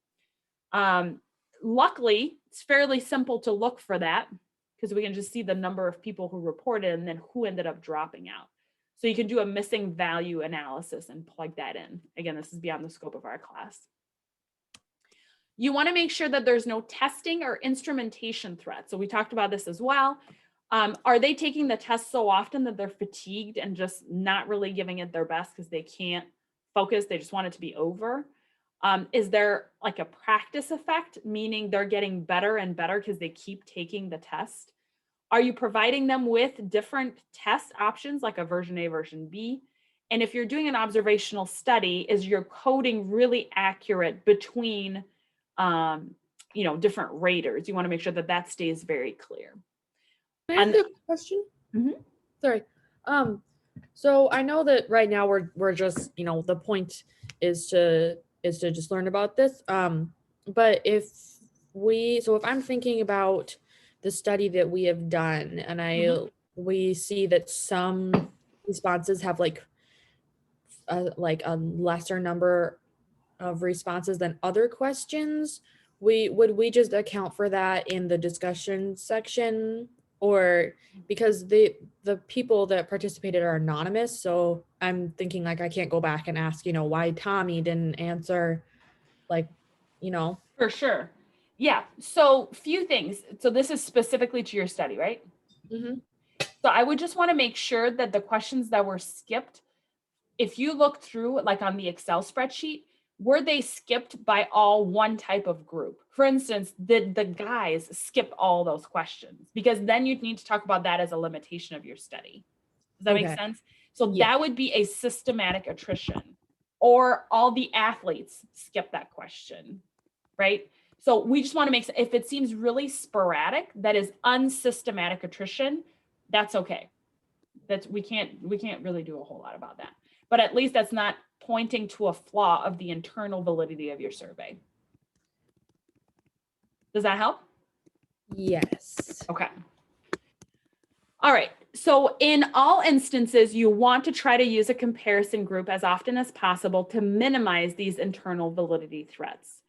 Luckily, it's fairly simple to look for that because we can just see the number of people who reported and then who ended up dropping out. So you can do a missing value analysis and plug that in. Again, this is beyond the scope of our class. You want to make sure that there's no testing or instrumentation threat. So we talked about this as well. Are they taking the test so often that they're fatigued and just not really giving it their best because they can't focus? They just want it to be over. Is there like a practice effect, meaning they're getting better and better because they keep taking the test? Are you providing them with different test options like a version A, version B? And if you're doing an observational study, is your coding really accurate between different raters? You want to make sure that that stays very clear.
Can I ask a question?
Mhm.
Sorry. So I know that right now we're just, the point is to just learn about this. But if I'm thinking about the study that we have done and we see that some responses have like a lesser number of responses than other questions, would we just account for that in the discussion section? Or because the people that participated are anonymous, so I'm thinking like I can't go back and ask, why Tommy didn't answer,
For sure. Yeah. So few things. So this is specifically to your study, right?
Mhm.
So I would just want to make sure that the questions that were skipped, if you look through like on the Excel spreadsheet, were they skipped by all one type of group? For instance, did the guys skip all those questions? Because then you'd need to talk about that as a limitation of your study. Does that make
Okay.
sense? So
Yeah.
that would be a systematic attrition. Or all the athletes skip that question, right? So we just want to make, if it seems really sporadic, that is unsystematic attrition, that's okay. We can't really do a whole lot about that. But at least that's not pointing to a flaw of the internal validity of your survey. Does that help?
Yes.
Okay. All right. So in all instances, you want to try to use a comparison group as often as possible to minimize these internal validity threats.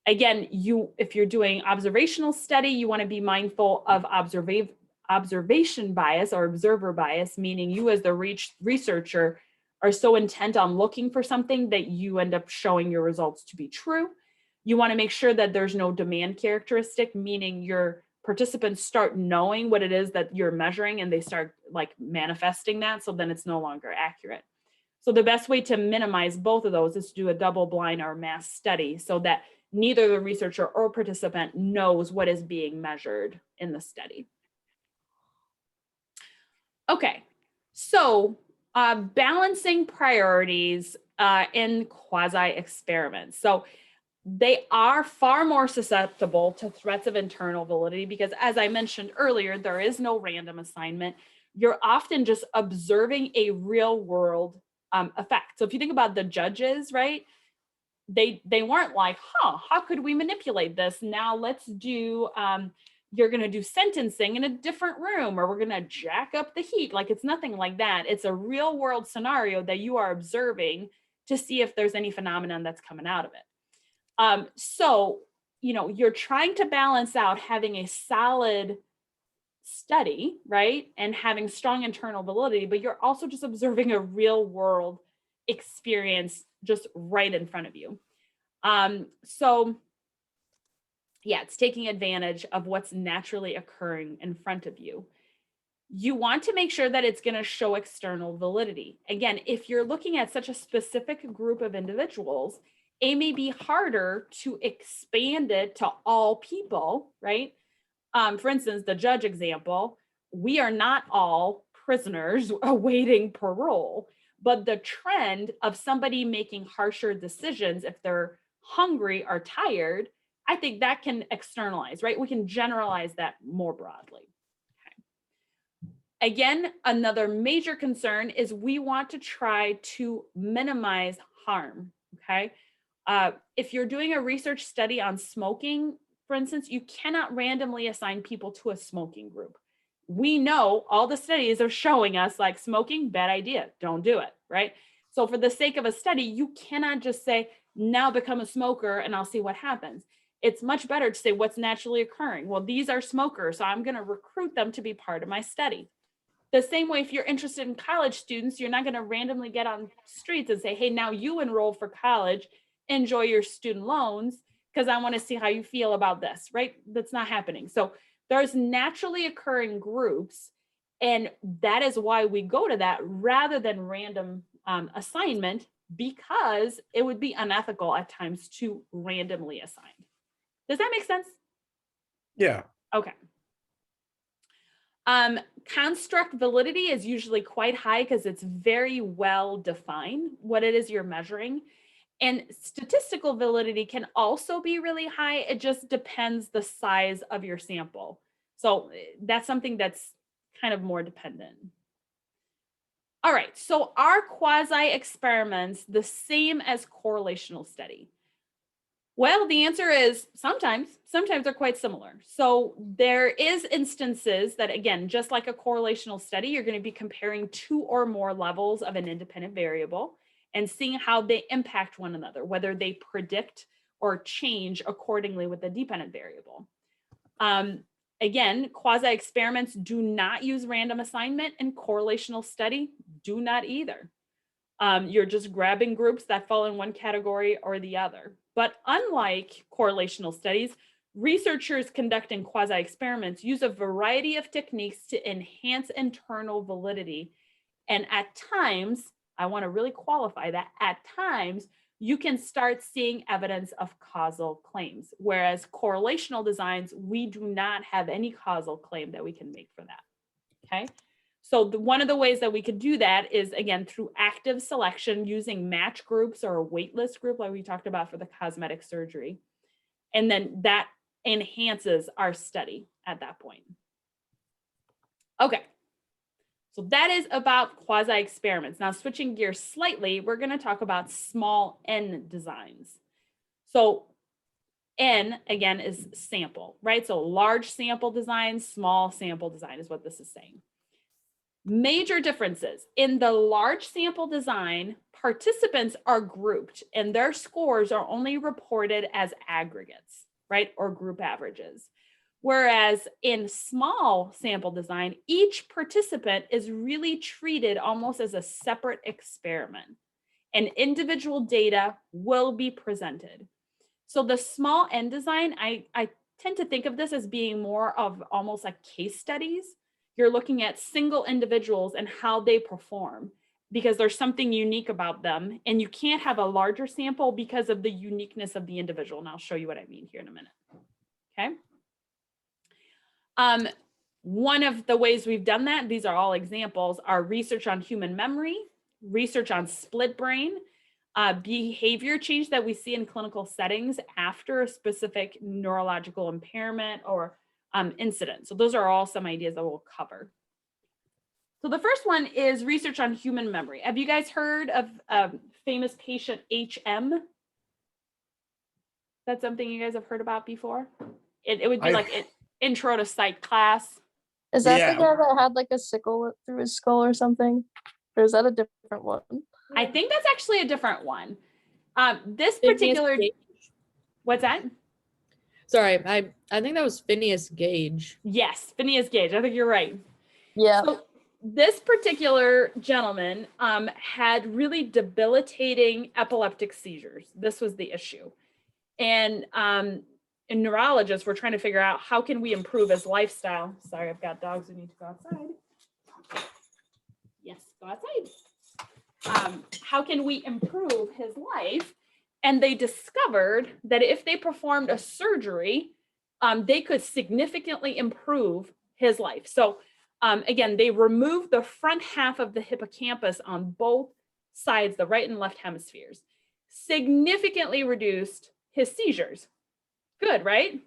Again, if you're doing observational study, you want to be mindful of observation bias or observer bias, meaning you as the researcher are so intent on looking for something that you end up showing your results to be true. You want to make sure that there's no demand characteristic, meaning your participants start knowing what it is that you're measuring and they start like manifesting that, so then it's no longer accurate. So the best way to minimize both of those is to do a double blind or mass study so that neither the researcher or participant knows what is being measured in the study. Okay, so balancing priorities in quasi-experiments. So they are far more susceptible to threats of internal validity because, as I mentioned earlier, there is no random assignment. You're often just observing a real world effect. So if you think about the judges, right? They weren't like, how could we manipulate this? Now let's do, you're going to do sentencing in a different room, or we're going to jack up the heat. Like, it's nothing like that. It's a real world scenario that you are observing to see if there's any phenomenon that's coming out of it. So, you're trying to balance out having a solid study, right? And having strong internal validity, but you're also just observing a real world experience just right in front of you. So Yeah, it's taking advantage of what's naturally occurring in front of you. You want to make sure that it's going to show external validity. Again, if you're looking at such a specific group of individuals, it may be harder to expand it to all people, right? For instance, the judge example, we are not all prisoners awaiting parole, but the trend of somebody making harsher decisions if they're hungry or tired, I think that can externalize, right? We can generalize that more broadly. Again, another major concern is we want to try to minimize harm, okay? If you're doing a research study on smoking, for instance, you cannot randomly assign people to a smoking group. We know all the studies are showing us like smoking, bad idea, don't do it, right? So for the sake of a study, you cannot just say, now become a smoker and I'll see what happens. It's much better to say what's naturally occurring. Well, these are smokers, so I'm going to recruit them to be part of my study. The same way, if you're interested in college students, you're not going to randomly get on streets and say, hey, now you enroll for college, enjoy your student loans, because I want to see how you feel about this, right? That's not happening. So there's naturally occurring groups, and that is why we go to that rather than random assignment, because it would be unethical at times to randomly assign. Does that make sense?
Yeah.
Okay. Construct validity is usually quite high because it's very well defined what it is you're measuring. And statistical validity can also be really high. It just depends the size of your sample. So that's something that's kind of more dependent. All right, so are quasi experiments the same as correlational study? Well, the answer is sometimes they're quite similar. So there is instances that, again, just like a correlational study, you're going to be comparing two or more levels of an independent variable and seeing how they impact one another, whether they predict or change accordingly with the dependent variable. Again, quasi experiments do not use random assignment, and correlational study do not either. You're just grabbing groups that fall in one category or the other. But unlike correlational studies, researchers conducting quasi-experiments use a variety of techniques to enhance internal validity. And at times, I want to really qualify that, at times, you can start seeing evidence of causal claims, whereas correlational designs, we do not have any causal claim that we can make for that, okay? So one of the ways that we could do that is, again, through active selection using match groups or a waitlist group like we talked about for the cosmetic surgery. And then that enhances our study at that point. Okay, so that is about quasi-experiments. Now switching gears slightly, we're going to talk about small n designs. So n, again, is sample, right? So large sample design, small sample design is what this is saying. Major differences. In the large sample design, participants are grouped and their scores are only reported as aggregates, right? Or group averages. Whereas in small sample design, each participant is really treated almost as a separate experiment, and individual data will be presented. So the small n design, I tend to think of this as being more of almost like case studies. You're looking at single individuals and how they perform because there's something unique about them, and you can't have a larger sample because of the uniqueness of the individual. And I'll show you what I mean here in a minute. Okay. One of the ways we've done that, these are all examples, are research on human memory, research on split brain, behavior change that we see in clinical settings after a specific neurological impairment or incident. So those are all some ideas that we'll cover. So the first one is research on human memory. Have you guys heard of famous patient HM? That's something you guys have heard about before? It would be like an intro to psych class.
Is that
Yeah.
the guy that had like a sickle through his skull or something? Or is that a different one?
I think that's actually a different one. This
Phineas
particular,
Gage.
what's that?
Sorry, I think that was Phineas Gage.
Yes, Phineas Gage. I think you're right.
Yeah.
So this particular gentleman had really debilitating epileptic seizures. This was the issue. And neurologists were trying to figure out how can we improve his lifestyle. Sorry, I've got dogs who need to go outside. Yes, go outside. How can we improve his life? And they discovered that if they performed a surgery, they could significantly improve his life. So again, they removed the front half of the hippocampus on both sides, the right and left hemispheres, significantly reduced his seizures. Good, right?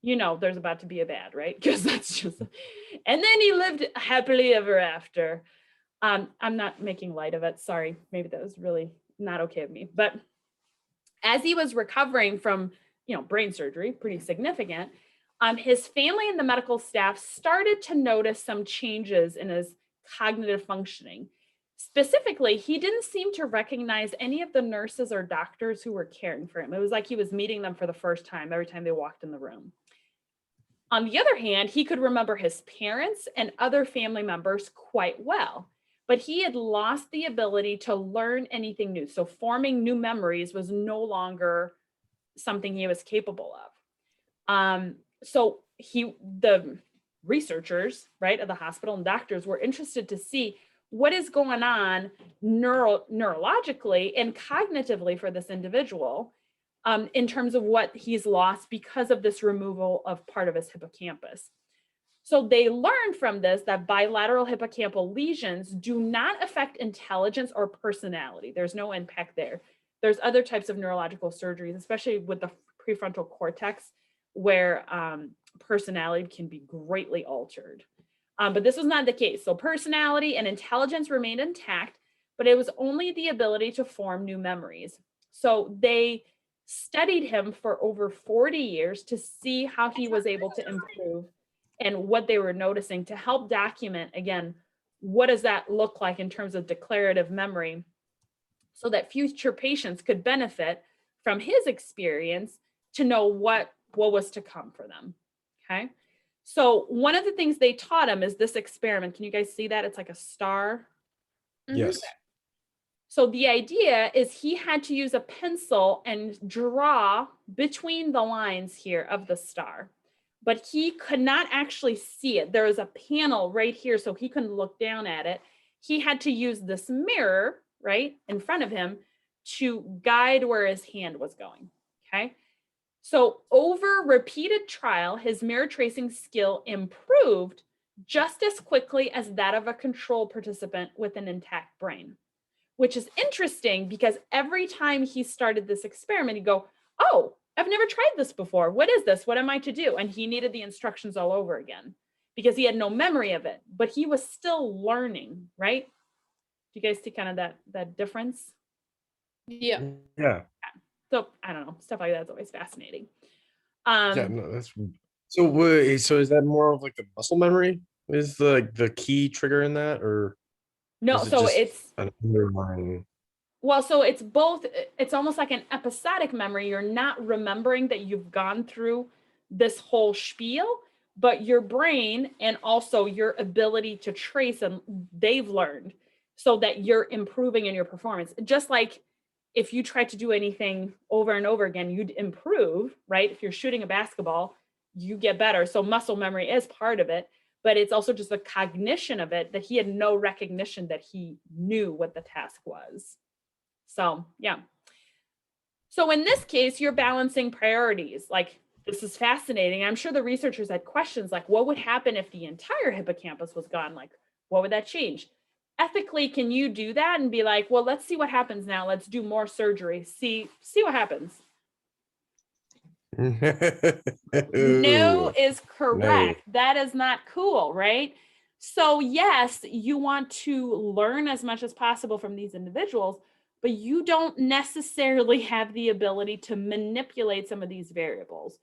You know, there's about to be a bad, right? Because that's just, and then he lived happily ever after. I'm not making light of it. Sorry, maybe that was really not okay of me. But as he was recovering from, brain surgery, pretty significant, his family and the medical staff started to notice some changes in his cognitive functioning. Specifically, he didn't seem to recognize any of the nurses or doctors who were caring for him. It was like he was meeting them for the first time every time they walked in the room. On the other hand, he could remember his parents and other family members quite well, but he had lost the ability to learn anything new. So forming new memories was no longer something he was capable of. So the researchers, right, of the hospital and doctors were interested to see what is going on neurologically and cognitively for this individual in terms of what he's lost because of this removal of part of his hippocampus. So they learned from this that bilateral hippocampal lesions do not affect intelligence or personality. There's no impact there. There's other types of neurological surgeries, especially with the prefrontal cortex, where personality can be greatly altered. But this was not the case. So personality and intelligence remained intact, but it was only the ability to form new memories. So they studied him for over 40 years to see how he was able to improve and what they were noticing to help document, again, what does that look like in terms of declarative memory so that future patients could benefit from his experience to know what was to come for them, okay? So one of the things they taught him is this experiment. Can you guys see that? It's like a star.
Yes.
So the idea is he had to use a pencil and draw between the lines here of the star, but he could not actually see it. There was a panel right here, so he couldn't look down at it. He had to use this mirror, right, in front of him to guide where his hand was going, okay? So over repeated trial, his mirror tracing skill improved just as quickly as that of a control participant with an intact brain, which is interesting because every time he started this experiment, he'd go, oh, I've never tried this before. What is this? What am I to do? And he needed the instructions all over again because he had no memory of it, but he was still learning, right? Do you guys see kind of that difference?
Yeah.
Yeah.
So I don't know, stuff like that's always fascinating.
Yeah. No, that's so. Wait, so is that more of like the muscle memory? Is the key trigger in that, or
No,
is it
so
just
it's,
an underlying?
well, so it's both, it's almost like an episodic memory. You're not remembering that you've gone through this whole spiel, but your brain and also your ability to trace and they've learned so that you're improving in your performance. Just like if you try to do anything over and over again, you'd improve, right? If you're shooting a basketball, you get better. So muscle memory is part of it, but it's also just the cognition of it that he had no recognition that he knew what the task was. So, yeah. So in this case, you're balancing priorities. Like, this is fascinating. I'm sure the researchers had questions like, what would happen if the entire hippocampus was gone? Like, what would that change? Ethically, can you do that and be like, well, let's see what happens now. Let's do more surgery. See what happens. No is correct. That is not cool, right? So yes, you want to learn as much as possible from these individuals, but you don't necessarily have the ability to manipulate some of these variables.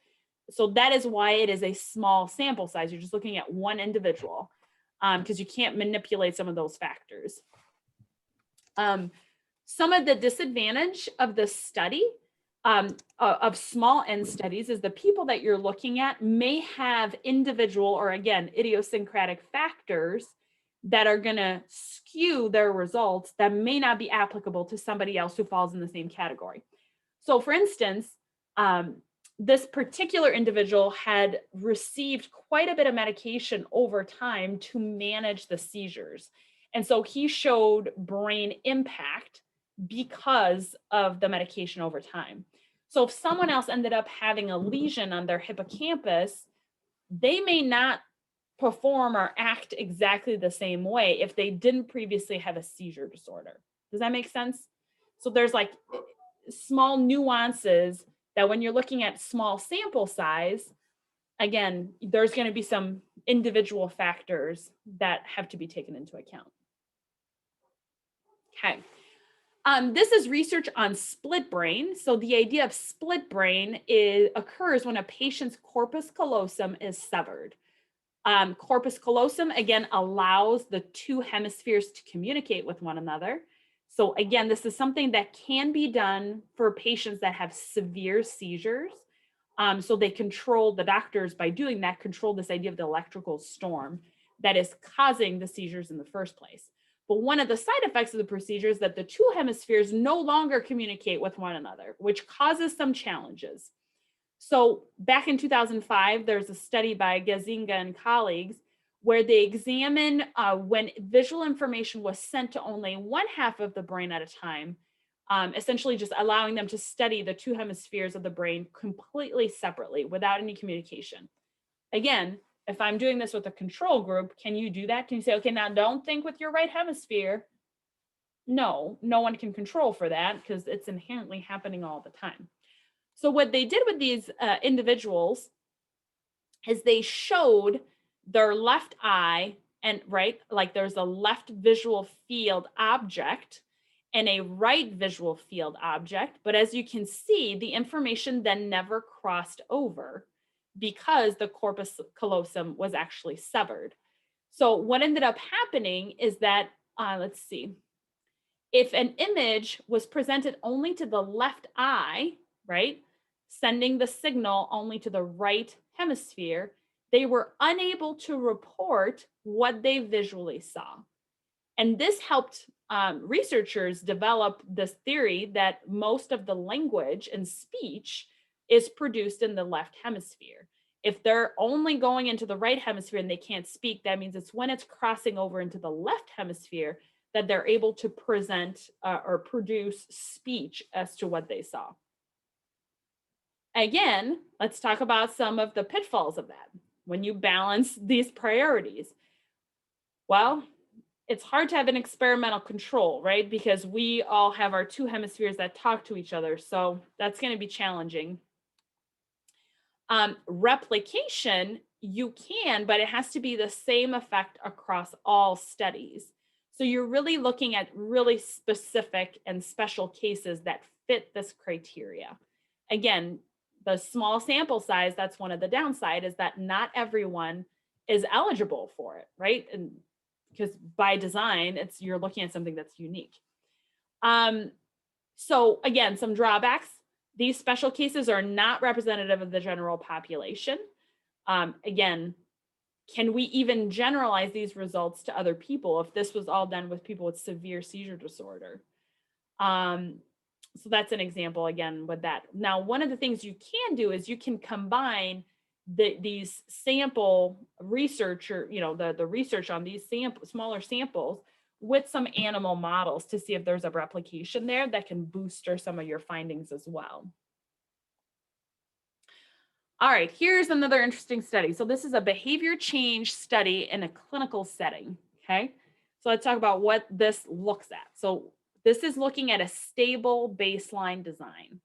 So that is why it is a small sample size. You're just looking at one individual because you can't manipulate some of those factors. Some of the disadvantage of the study of small N studies is the people that you're looking at may have individual or again, idiosyncratic factors that are going to skew their results that may not be applicable to somebody else who falls in the same category. So for instance, this particular individual had received quite a bit of medication over time to manage the seizures. And so he showed brain impact because of the medication over time. So if someone else ended up having a lesion on their hippocampus, they may not perform or act exactly the same way if they didn't previously have a seizure disorder. Does that make sense? So there's like small nuances that when you're looking at small sample size, again, there's going to be some individual factors that have to be taken into account. Okay. This is research on split brain. So the idea of split brain occurs when a patient's corpus callosum is severed. Corpus callosum, again, allows the two hemispheres to communicate with one another. So again, this is something that can be done for patients that have severe seizures. So they control, the doctors by doing that, control this idea of the electrical storm that is causing the seizures in the first place. But one of the side effects of the procedure is that the two hemispheres no longer communicate with one another, which causes some challenges. So back in 2005, there's a study by Gazinga and colleagues where they examine when visual information was sent to only one half of the brain at a time, essentially just allowing them to study the two hemispheres of the brain completely separately without any communication. Again, if I'm doing this with a control group, can you do that? Can you say, okay, now don't think with your right hemisphere? No, no one can control for that because it's inherently happening all the time. So what they did with these individuals is they showed their left eye and right, like there's a left visual field object and a right visual field object. But as you can see, the information then never crossed over because the corpus callosum was actually severed. So what ended up happening is that, let's see, if an image was presented only to the left eye, right, sending the signal only to the right hemisphere, they were unable to report what they visually saw. And this helped researchers develop this theory that most of the language and speech is produced in the left hemisphere. If they're only going into the right hemisphere and they can't speak, that means it's when it's crossing over into the left hemisphere that they're able to present or produce speech as to what they saw. Again, let's talk about some of the pitfalls of that when you balance these priorities. Well, it's hard to have an experimental control, right? Because we all have our two hemispheres that talk to each other. So that's going to be challenging. Replication, you can, but it has to be the same effect across all studies. So you're really looking at really specific and special cases that fit this criteria. Again, the small sample size, that's one of the downside, is that not everyone is eligible for it, right? And because by design, you're looking at something that's unique. So again, some drawbacks. These special cases are not representative of the general population. Again, can we even generalize these results to other people if this was all done with people with severe seizure disorder? So that's an example again with that. Now, one of the things you can do is you can combine these sample research, or the research on these smaller samples with some animal models to see if there's a replication there that can boost some of your findings as well. All right, here's another interesting study. So this is a behavior change study in a clinical setting, okay? So let's talk about what this looks at. So this is looking at a stable baseline design.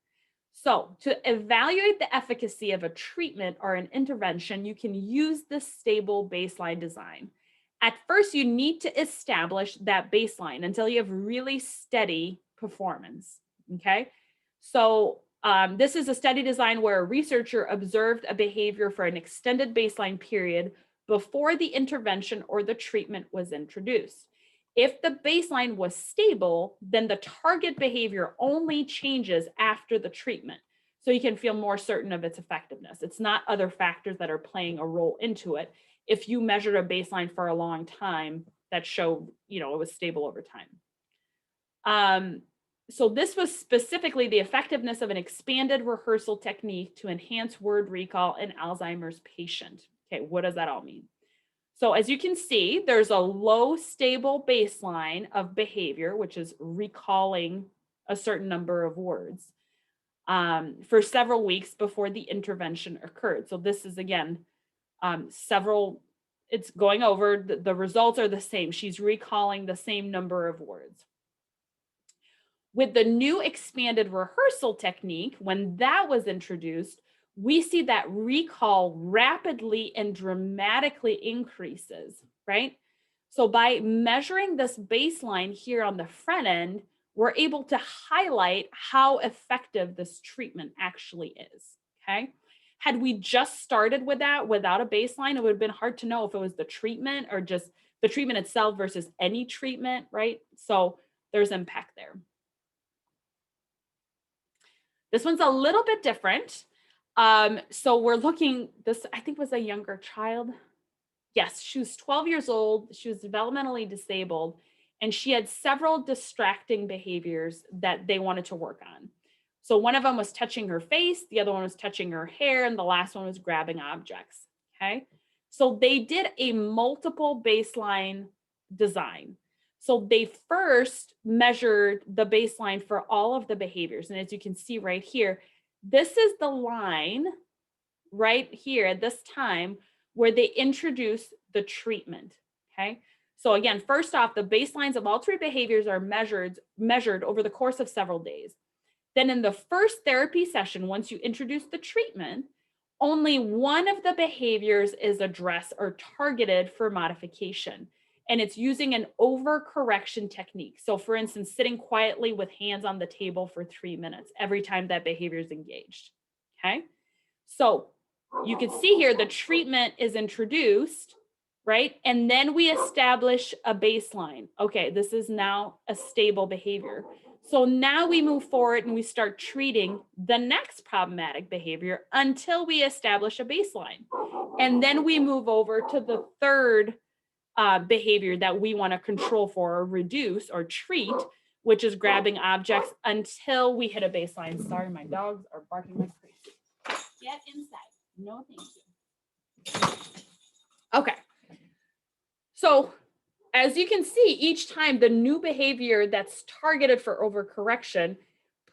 So to evaluate the efficacy of a treatment or an intervention, you can use this stable baseline design. At first, you need to establish that baseline until you have really steady performance, okay? So this is a study design where a researcher observed a behavior for an extended baseline period before the intervention or the treatment was introduced. If the baseline was stable, then the target behavior only changes after the treatment. So you can feel more certain of its effectiveness. It's not other factors that are playing a role into it. If you measured a baseline for a long time, that showed, it was stable over time. So this was specifically the effectiveness of an expanded rehearsal technique to enhance word recall in Alzheimer's patient. Okay, what does that all mean? So as you can see, there's a low stable baseline of behavior, which is recalling a certain number of words for several weeks before the intervention occurred. So this is again, it's going over, the results are the same. She's recalling the same number of words. With the new expanded rehearsal technique, when that was introduced, we see that recall rapidly and dramatically increases, right? So by measuring this baseline here on the front end, we're able to highlight how effective this treatment actually is, okay? Had we just started with that without a baseline, it would have been hard to know if it was the treatment or just the treatment itself versus any treatment, right? So there's impact there. This one's a little bit different. So we're looking, this I think was a younger child. Yes, she was 12 years old. She was developmentally disabled, and she had several distracting behaviors that they wanted to work on. So one of them was touching her face, the other one was touching her hair, and the last one was grabbing objects, okay? So they did a multiple baseline design. So they first measured the baseline for all of the behaviors. And as you can see right here, this is the line right here at this time where they introduce the treatment, okay? So again, first off, the baselines of all three behaviors are measured over the course of several days. Then in the first therapy session, once you introduce the treatment, only one of the behaviors is addressed or targeted for modification. And it's using an overcorrection technique. So for instance, sitting quietly with hands on the table for 3 minutes every time that behavior is engaged, okay? So you can see here the treatment is introduced, right? And then we establish a baseline. Okay, this is now a stable behavior. So now we move forward and we start treating the next problematic behavior until we establish a baseline. And then we move over to the third behavior that we want to control for or reduce or treat, which is grabbing objects until we hit a baseline. Sorry, my dogs are barking like crazy. Get inside. No, thank you. Okay. So as you can see, each time the new behavior that's targeted for overcorrection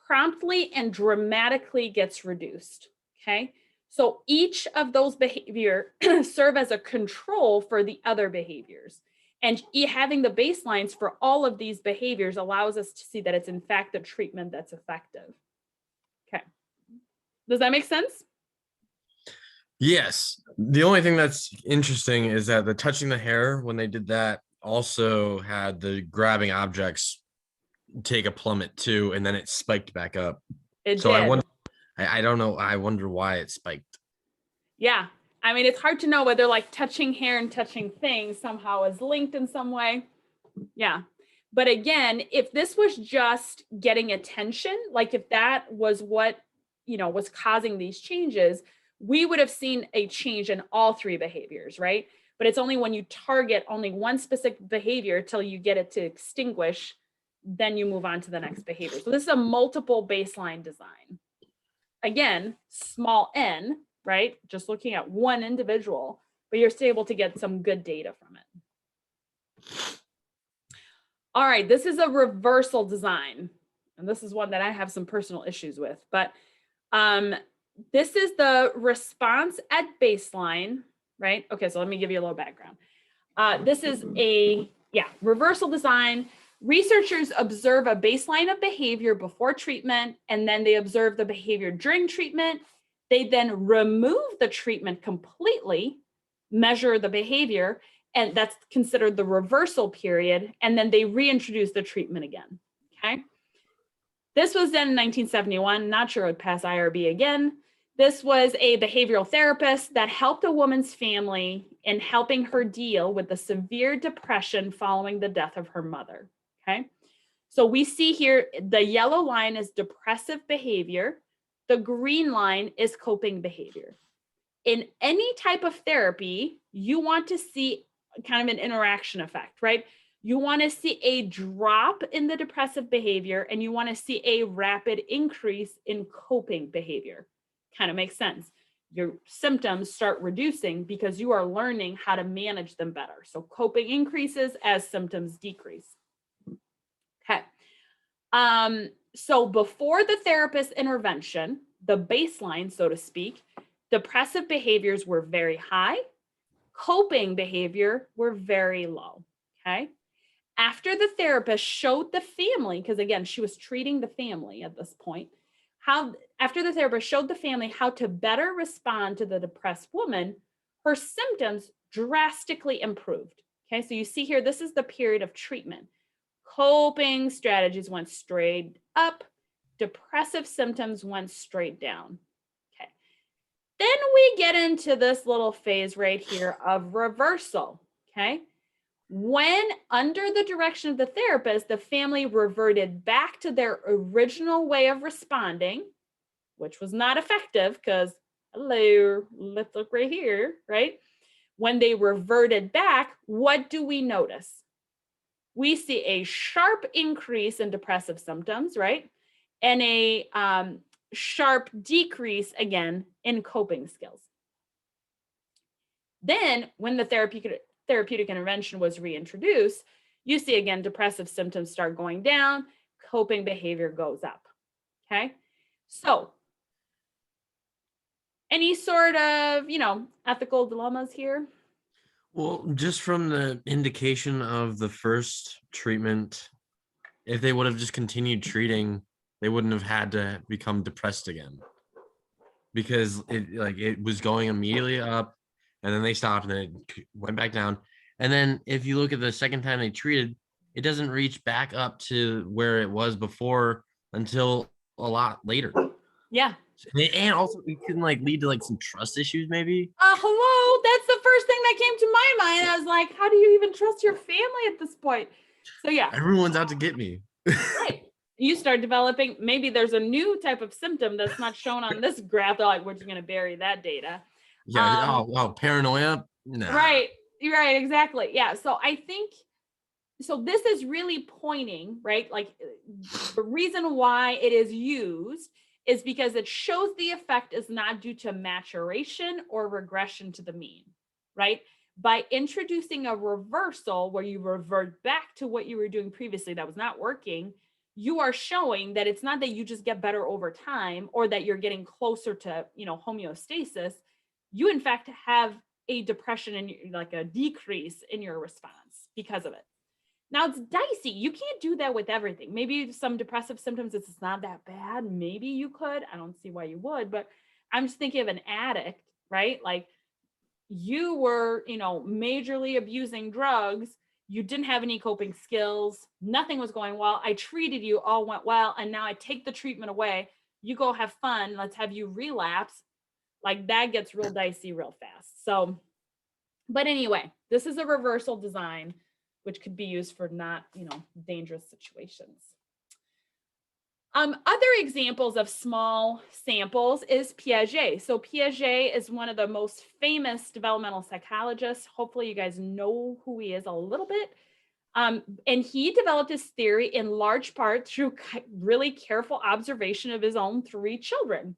promptly and dramatically gets reduced, okay? So each of those behavior serve as a control for the other behaviors. And having the baselines for all of these behaviors allows us to see that it's in fact the treatment that's effective. Okay. Does that make sense?
Yes. The only thing that's interesting is that the touching the hair, when they did that, also had the grabbing objects take a plummet too, and then it spiked back up.
It
So
did.
I wonder, I don't know. I wonder why it spiked.
Yeah. I mean, it's hard to know whether like touching hair and touching things somehow is linked in some way. Yeah. But again, if this was just getting attention, like if that was what, was causing these changes, we would have seen a change in all three behaviors, right? But it's only when you target only one specific behavior till you get it to extinguish, then you move on to the next behavior. So this is a multiple baseline design. Again, small n, right? Just looking at one individual, but you're still able to get some good data from it. All right, this is a reversal design. And this is one that I have some personal issues with, but this is the response at baseline, right? Okay, so let me give you a little background. This is a, reversal design. Researchers observe a baseline of behavior before treatment, and then they observe the behavior during treatment. They then remove the treatment completely, measure the behavior, and that's considered the reversal period, and then they reintroduce the treatment again, okay? This was done in 1971, not sure it would pass IRB again. This was a behavioral therapist that helped a woman's family in helping her deal with the severe depression following the death of her mother, okay? So we see here, the yellow line is depressive behavior. The green line is coping behavior. In any type of therapy, you want to see kind of an interaction effect, right? You want to see a drop in the depressive behavior, and you want to see a rapid increase in coping behavior. Kind of makes sense. Your symptoms start reducing because you are learning how to manage them better. So coping increases as symptoms decrease. Okay. So before the therapist intervention, the baseline, so to speak, depressive behaviors were very high. Coping behavior were very low. Okay. After the therapist showed the family, because again, she was treating the family at this point, after the therapist showed the family how to better respond to the depressed woman, her symptoms drastically improved. Okay, so you see here, this is the period of treatment. Coping strategies went straight up, depressive symptoms went straight down. Okay, then we get into this little phase right here of reversal. Okay, when under the direction of the therapist, the family reverted back to their original way of responding, which was not effective because, hello, let's look right here, right? When they reverted back, what do we notice? We see a sharp increase in depressive symptoms, right? And a sharp decrease again in coping skills. Then when the therapeutic intervention was reintroduced, you see again, depressive symptoms start going down, coping behavior goes up. Okay. So any sort of, ethical dilemmas here?
Well, just from the indication of the first treatment, if they would have just continued treating, they wouldn't have had to become depressed again. Because it was going immediately up, and then they stopped, and then it went back down. And then if you look at the second time they treated, it doesn't reach back up to where it was before until a lot later.
Yeah.
And also it can lead to some trust issues, maybe.
Hello, that's the first thing that came to my mind. I was like, how do you even trust your family at this point? So yeah.
Everyone's out to get me.
Right. You start developing, maybe there's a new type of symptom that's not shown on this graph. They're like, we're just going to bury that data.
Yeah. Paranoia. Nah.
Right. You're right. Exactly. Yeah. So I think, so this is really pointing, right? Like the reason why it is used is because it shows the effect is not due to maturation or regression to the mean, right? By introducing a reversal where you revert back to what you were doing previously that was not working, you are showing that it's not that you just get better over time or that you're getting closer to, homeostasis. You in fact have a depression and a decrease in your response because of it. Now it's dicey. You can't do that with everything. Maybe some depressive symptoms, it's not that bad. Maybe you could. I don't see why you would, but I'm just thinking of an addict, right? Like you were, majorly abusing drugs. You didn't have any coping skills. Nothing was going well. I treated you, all went well. And now I take the treatment away. You go have fun. Let's have you relapse. Like that gets real dicey real fast. So, but anyway, this is a reversal design, which could be used for not, dangerous situations. Other examples of small samples is Piaget. So Piaget is one of the most famous developmental psychologists. Hopefully you guys know who he is a little bit. And he developed his theory in large part through really careful observation of his own 3 children.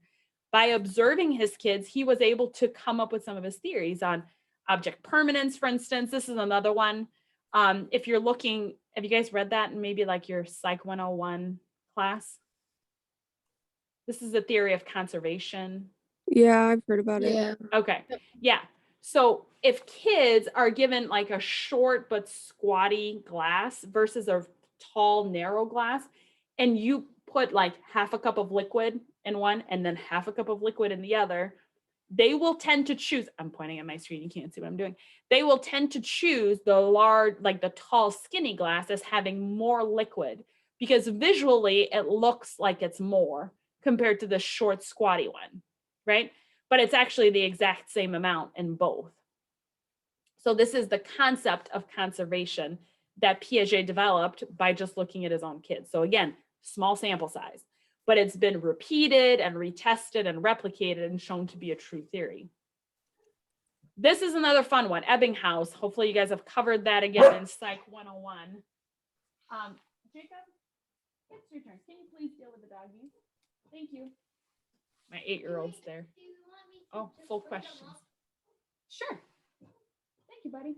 By observing his kids, he was able to come up with some of his theories on object permanence, for instance. This is another one. If you're looking, have you guys read that in maybe your Psych 101 class? This is the theory of conservation.
Yeah, I've heard about it.
Yeah.
Okay. Yeah. So if kids are given a short but squatty glass versus a tall, narrow glass, and you put half a cup of liquid in one and then half a cup of liquid in the other, they will tend to choose, I'm pointing at my screen, you can't see what I'm doing. They will tend to choose the large, the tall, skinny glass as having more liquid because visually it looks like it's more compared to the short, squatty one, right? But it's actually the exact same amount in both. So this is the concept of conservation that Piaget developed by just looking at his own kids. So again, small sample size, but it's been repeated and retested and replicated and shown to be a true theory. this is another fun one, Ebbinghaus. Hopefully you guys have covered that again in Psych 101. Jacob, it's your turn. Can you please deal with the doggies? Thank you. My 8-year-old's there. Oh, full questions. Sure. Thank you, buddy.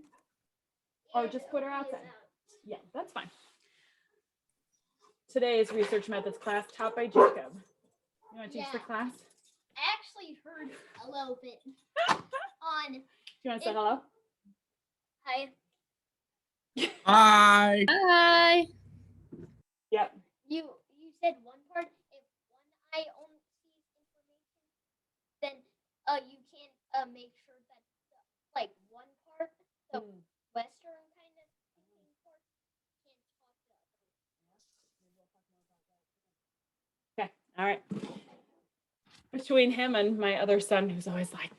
Or just put her outside. Yeah, that's fine. Today's research methods class taught by Jacob. You want to teach the
Yeah.
class?
I actually heard a little bit on.
Do you want to say hello?
Hi.
Hi.
Hi.
Yep.
You said one part. If one eye only sees information, then you can make sure that like one part, the Western kind of thinking part, can't talk to
Okay. All right. Between him and my other son, who's always like,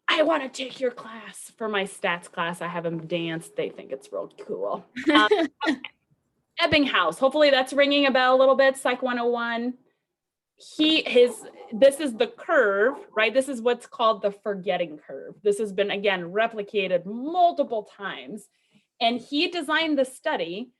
I want to take your class. For my stats class, I have him dance. They think it's real cool. Ebbinghaus. Hopefully that's ringing a bell a little bit. Psych 101. This is the curve, right? This is what's called the forgetting curve. This has been, again, replicated multiple times. And he designed the study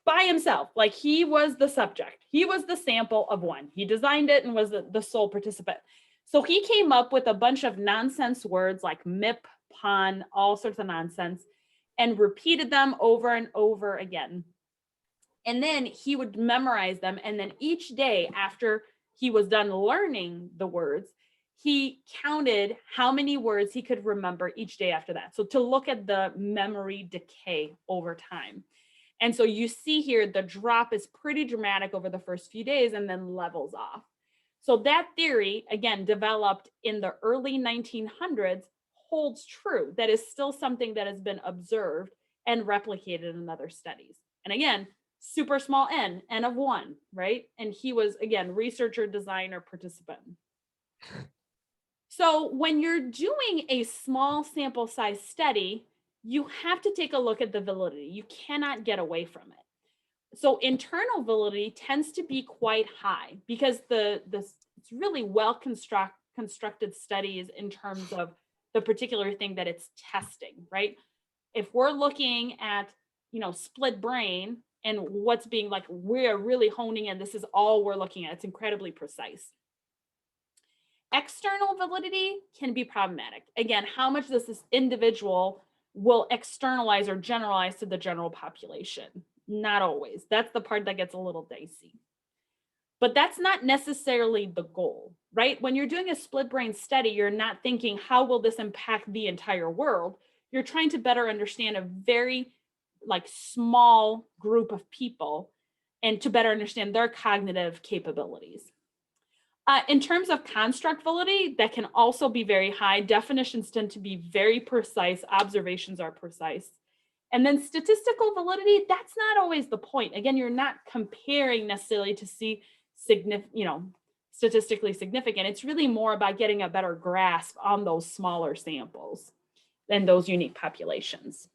by himself. Like, he was the subject. He was the sample of one. He designed it and was the sole participant. So he came up with a bunch of nonsense words like MIP, PON, all sorts of nonsense, and repeated them over and over again. And then he would memorize them. And then each day after he was done learning the words, he counted how many words he could remember each day after that. So to look at the memory decay over time. And so you see here, the drop is pretty dramatic over the first few days and then levels off. So that theory, again, developed in the early 1900s, holds true. That is still something that has been observed and replicated in other studies. And again, super small n of 1, right? And he was, again, researcher, designer, participant. So when you're doing a small sample size study, you have to take a look at the validity. You cannot get away from it. So internal validity tends to be quite high because it's really well constructed studies in terms of the particular thing that it's testing, right? If we're looking at, split brain and what's being like, we're really honing in, this is all we're looking at. It's incredibly precise. External validity can be problematic. Again, how much this individual will externalize or generalize to the general population. Not always. That's the part that gets a little dicey. But that's not necessarily the goal, right? When you're doing a split brain study, you're not thinking, how will this impact the entire world? You're trying to better understand a very small group of people and to better understand their cognitive capabilities. In terms of construct validity, that can also be very high. Definitions tend to be very precise. Observations are precise. And then statistical validity, that's not always the point. Again, you're not comparing necessarily to see statistically significant. It's really more about getting a better grasp on those smaller samples than those unique populations.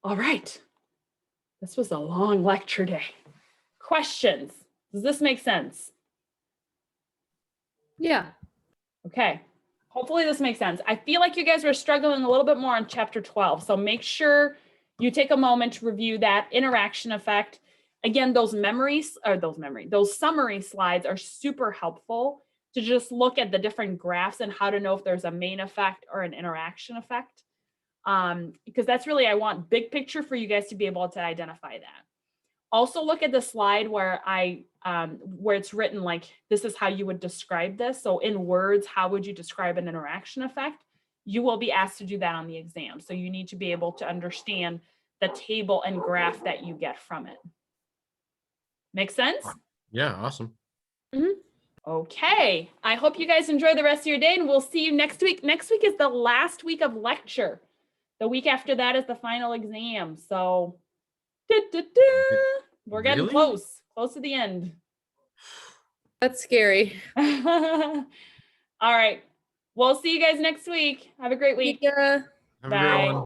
All right. This was a long lecture day. Questions? Does this make sense?
Yeah.
Okay. Hopefully this makes sense. I feel like you guys were struggling a little bit more on chapter 12. So make sure you take a moment to review that interaction effect. Again, those summary slides are super helpful to just look at the different graphs and how to know if there's a main effect or an interaction effect. Because that's really, I want big picture for you guys to be able to identify that. Also look at the slide where where it's written like, this is how you would describe this. So in words, how would you describe an interaction effect? You will be asked to do that on the exam. So you need to be able to understand the table and graph that you get from it. Make sense?
Yeah, awesome.
Okay. I hope you guys enjoy the rest of your day and we'll see you next week. Next week is the last week of lecture. The week after that is the final exam. So we're getting
Really?
close to the end.
That's scary.
All right. We'll see you guys next week. Have a great week.
Yeah.
Have a great
Bye.
one.